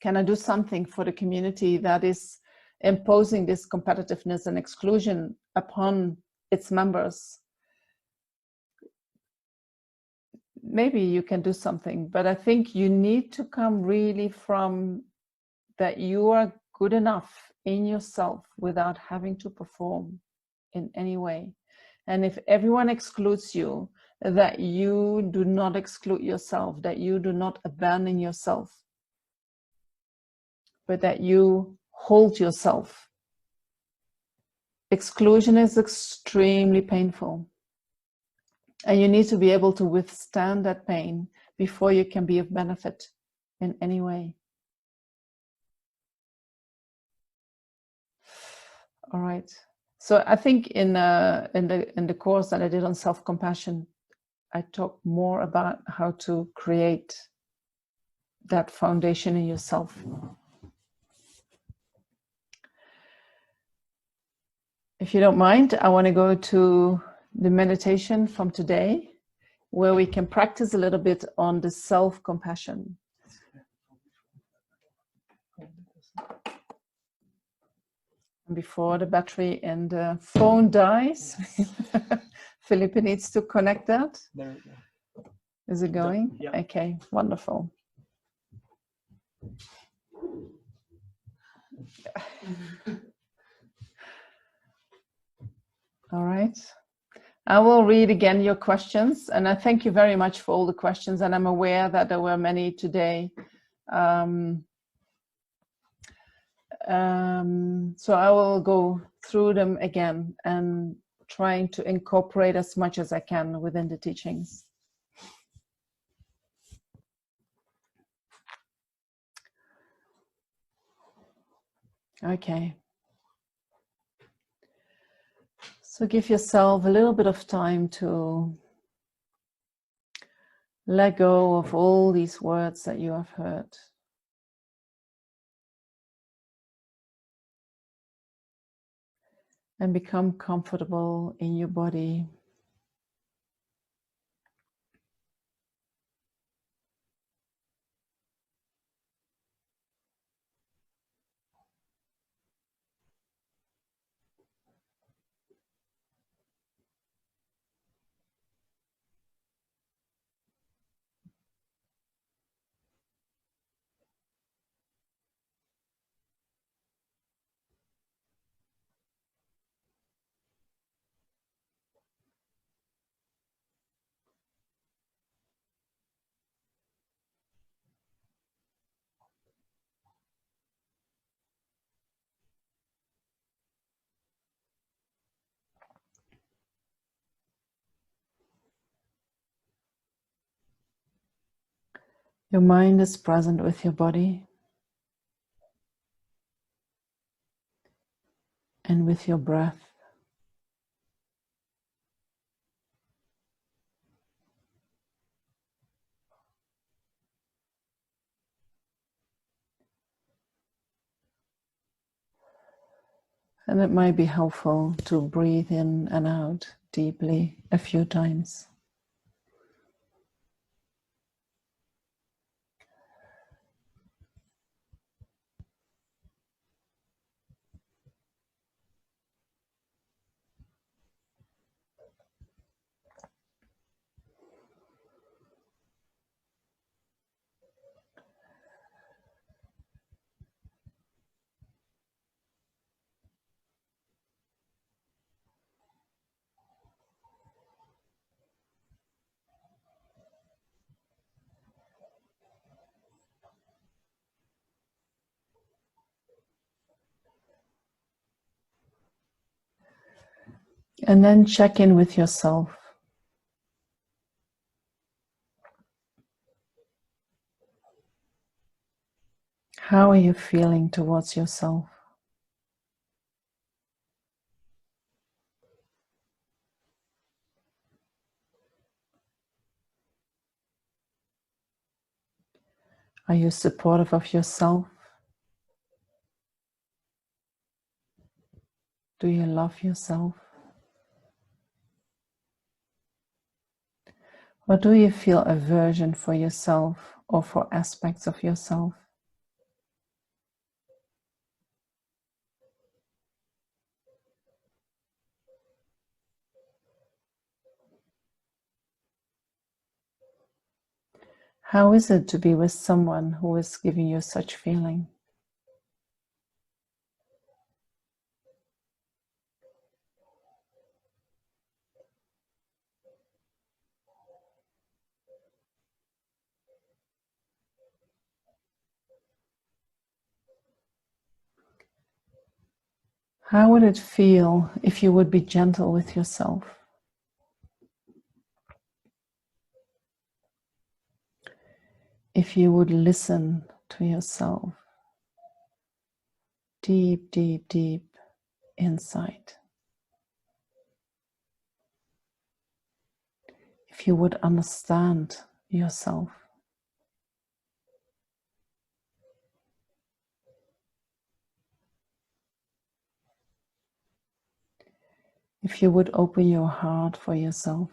can I do something for the community that is imposing this competitiveness and exclusion upon its members? Maybe you can do something, but I think you need to come really from that you are good enough in yourself without having to perform in any way. And if everyone excludes you, that you do not exclude yourself, that you do not abandon yourself, but that you hold yourself. Exclusion is extremely painful. And you need to be able to withstand that pain before you can be of benefit in any way. All right. So I think in the course that I did on self-compassion, I talked more about how to create that foundation in yourself. If you don't mind, I want to go to the meditation from today, where we can practice a little bit on the self-compassion. Before the battery in the phone dies, Philip needs to connect that. There we go. Is it going? Yeah. Okay, wonderful. All right. I will read again your questions, and I thank you very much for all the questions, and I'm aware that there were many today. So I will go through them again and trying to incorporate as much as I can within the teachings. Okay. So give yourself a little bit of time to let go of all these words that you have heard. And become comfortable in your body. Your mind is present with your body and with your breath. And it might be helpful to breathe in and out deeply a few times. And then check in with yourself. How are you feeling towards yourself? Are you supportive of yourself? Do you love yourself? Or do you feel aversion for yourself or for aspects of yourself? How is it to be with someone who is giving you such feeling? How would it feel if you would be gentle with yourself? If you would listen to yourself deep, deep, deep inside. If you would understand yourself. If you would open your heart for yourself.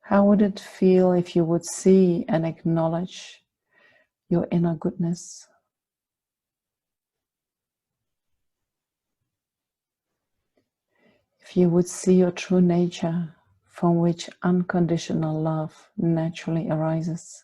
How would it feel if you would see and acknowledge your inner goodness? If you would see your true nature, from which unconditional love naturally arises.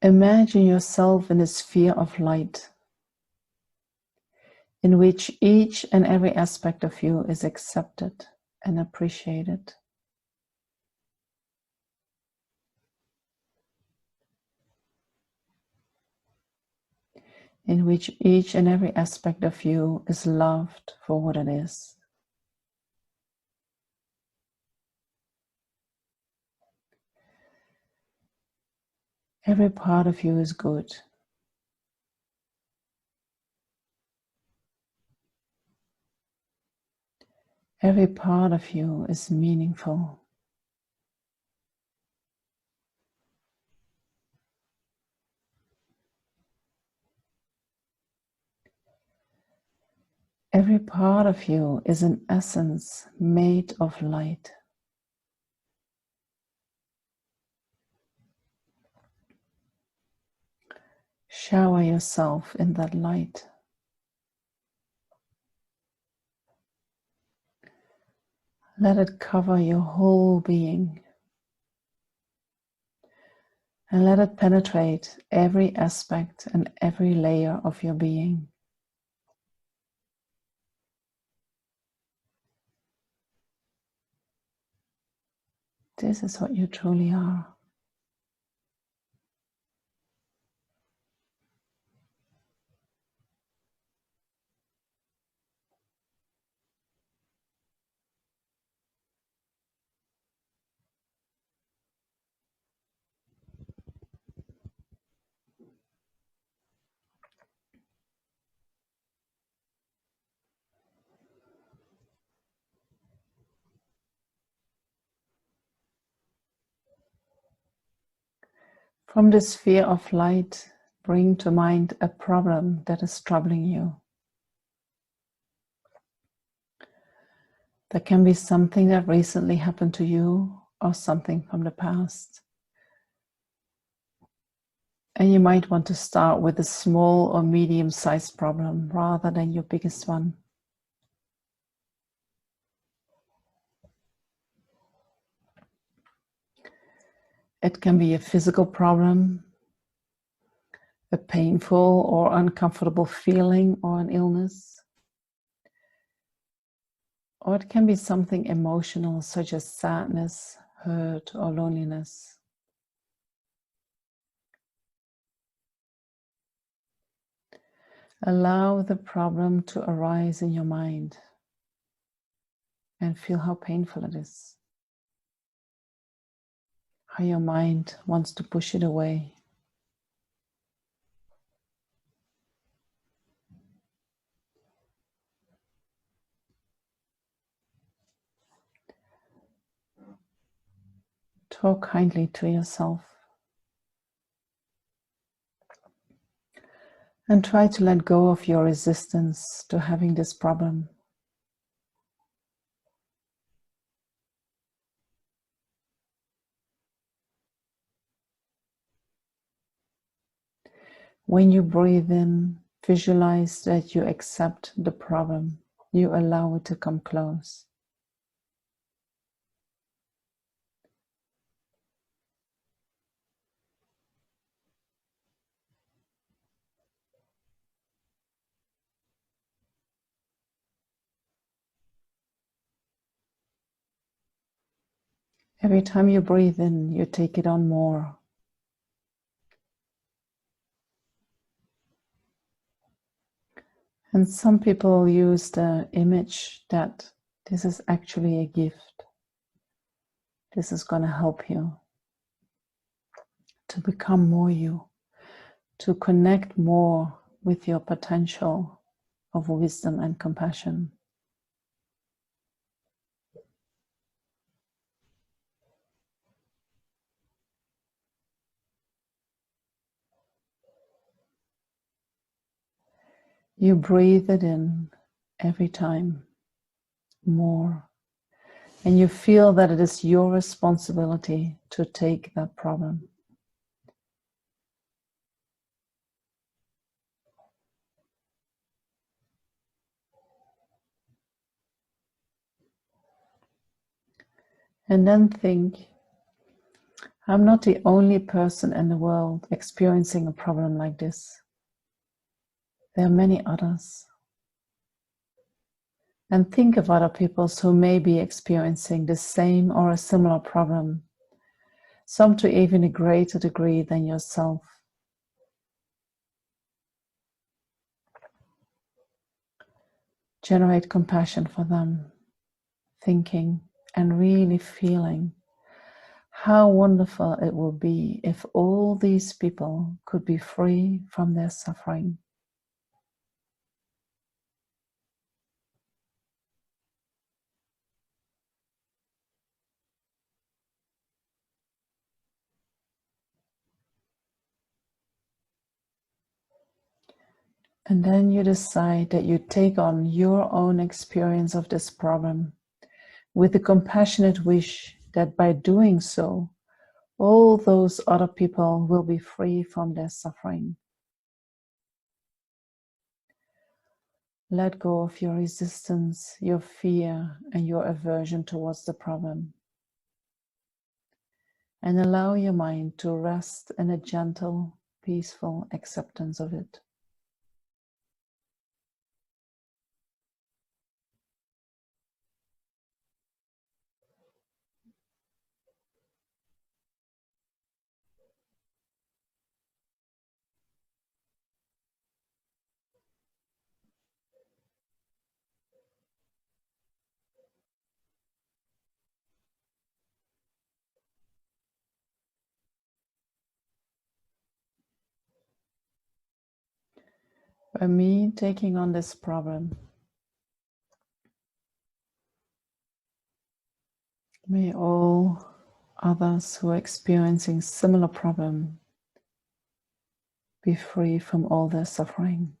Imagine yourself in a sphere of light, in which each and every aspect of you is accepted and appreciated. In which each and every aspect of you is loved for what it is. Every part of you is good. Every part of you is meaningful. Every part of you is an essence made of light. Shower yourself in that light. Let it cover your whole being. And let it penetrate every aspect and every layer of your being. This is what you truly are. From the sphere of light, bring to mind a problem that is troubling you. There can be something that recently happened to you or something from the past. And you might want to start with a small or medium-sized problem rather than your biggest one. It can be a physical problem, a painful or uncomfortable feeling or an illness. Or it can be something emotional such as sadness, hurt, or loneliness. Allow the problem to arise in your mind and feel how painful it is. How your mind wants to push it away. Talk kindly to yourself. And try to let go of your resistance to having this problem. When you breathe in, visualize that you accept the problem. You allow it to come close. Every time you breathe in, you take it on more. And some people use the image that this is actually a gift. This is going to help you to become more you, to connect more with your potential of wisdom and compassion. You breathe it in every time more, and you feel that it is your responsibility to take that problem. And then think, I'm not the only person in the world experiencing a problem like this. There are many others. And think of other people who may be experiencing the same or a similar problem, some to even a greater degree than yourself. Generate compassion for them, thinking and really feeling how wonderful it will be if all these people could be free from their suffering. And then you decide that you take on your own experience of this problem with the compassionate wish that by doing so, all those other people will be free from their suffering. Let go of your resistance, your fear, and your aversion towards the problem. And allow your mind to rest in a gentle, peaceful acceptance of it. By me taking on this problem, may all others who are experiencing similar problem be free from all their suffering.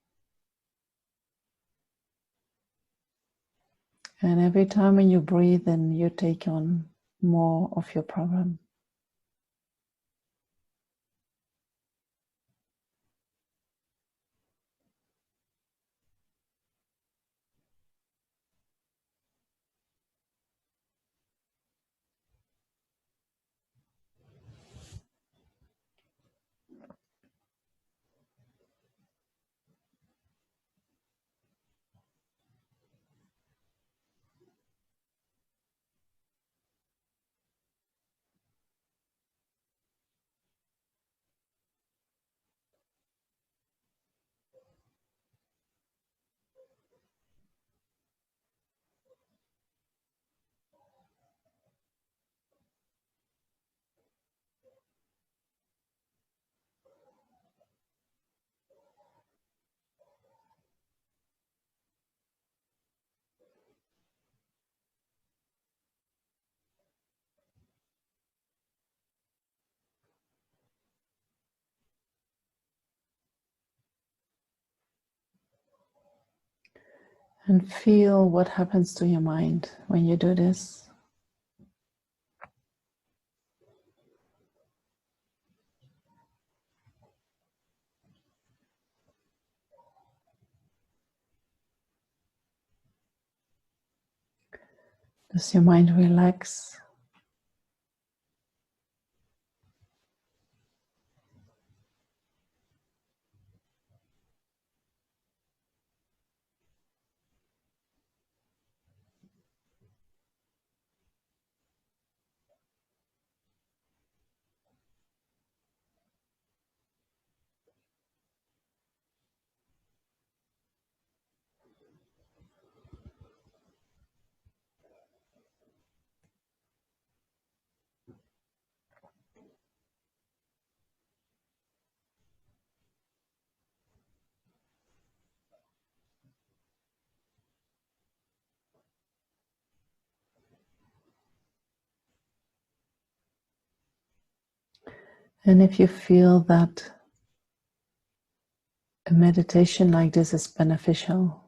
And every time when you breathe in, you take on more of your problem. And feel what happens to your mind when you do this. Does your mind relax? And if you feel that A meditation like this is beneficial.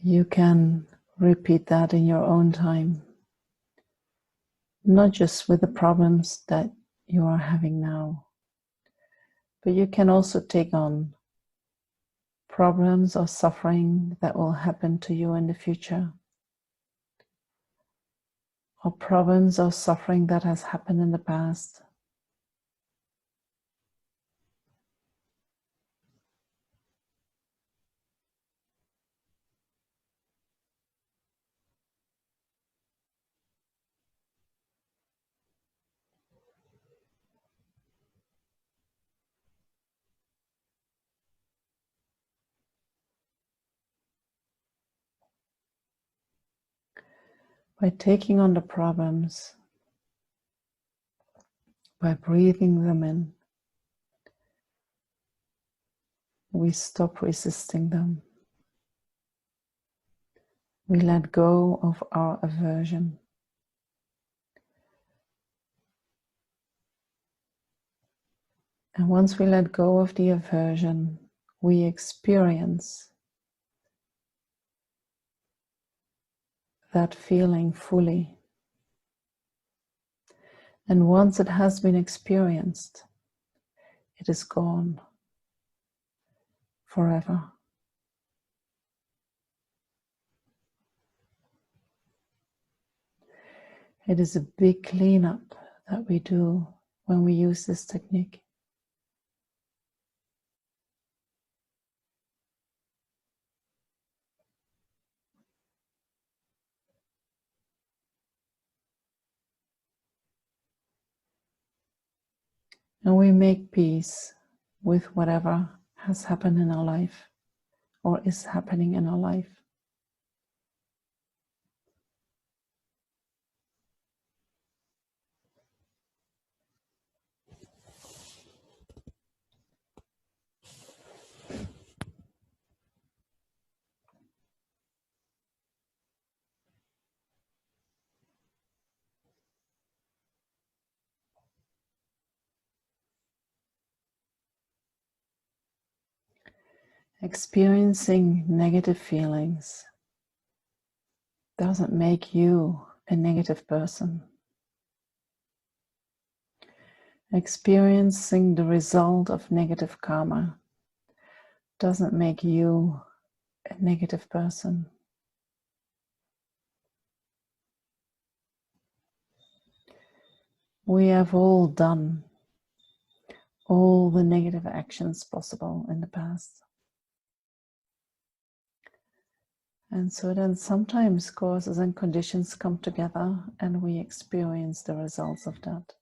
You can repeat that in your own time, not just with the problems that you are having now, but you can also take on problems or suffering that will happen to you in the future, or problems or suffering that has happened in the past. By taking on the problems, by breathing them in, we stop resisting them. We let go of our aversion. And once we let go of the aversion, we experience that feeling fully. And once it has been experienced, it is gone forever. It is a big cleanup that we do when we use this technique. And we make peace with whatever has happened in our life or is happening in our life. Experiencing negative feelings doesn't make you a negative person. Experiencing the result of negative karma doesn't make you a negative person. We have all done all the negative actions possible in the past. And so then sometimes causes and conditions come together and we experience the results of that.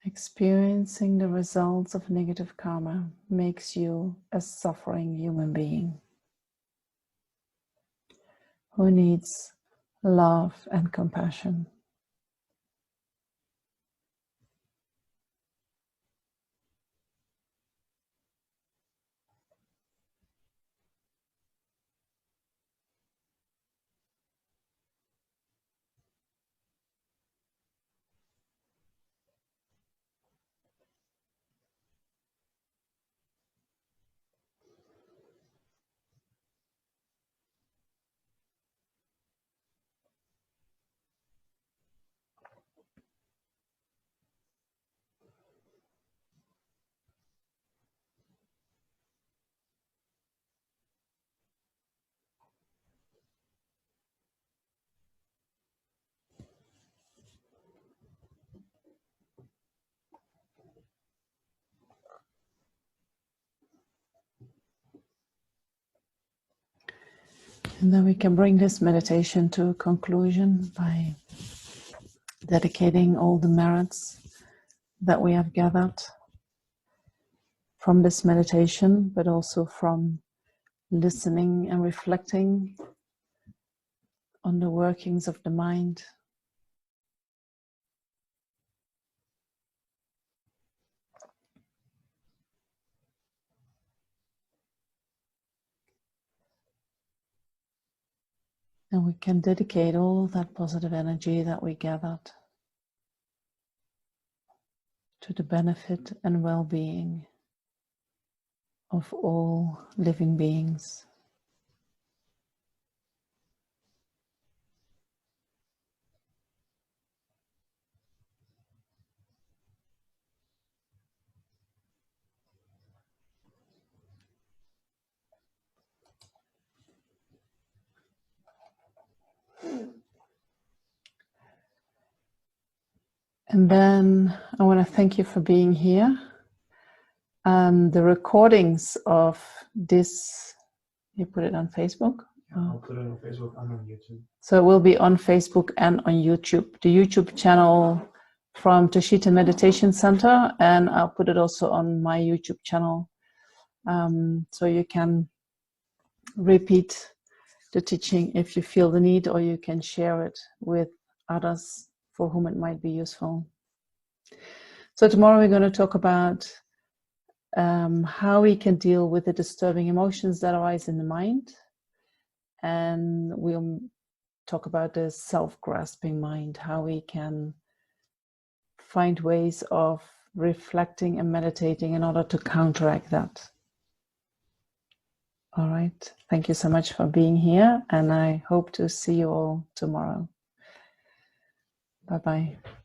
Experiencing the results of negative karma makes you a suffering human being who needs love and compassion. And then we can bring this meditation to a conclusion by dedicating all the merits that we have gathered from this meditation, but also from listening and reflecting on the workings of the mind. And we can dedicate all that positive energy that we gathered to the benefit and well-being of all living beings. And then I want to thank you for being here. The recordings of this, you put it on Facebook? Yeah, I'll put it on Facebook and on YouTube. So it will be on Facebook and on YouTube. The YouTube channel from Tashita Meditation Center, and I'll put it also on my YouTube channel. So you can repeat the teaching if you feel the need, or you can share it with others for whom it might be useful. So tomorrow we're going to talk about how we can deal with the disturbing emotions that arise in the mind. And we'll talk about the self-grasping mind, how we can find ways of reflecting and meditating in order to counteract that. All right. Thank you so much for being here, and I hope to see you all tomorrow. Bye-bye.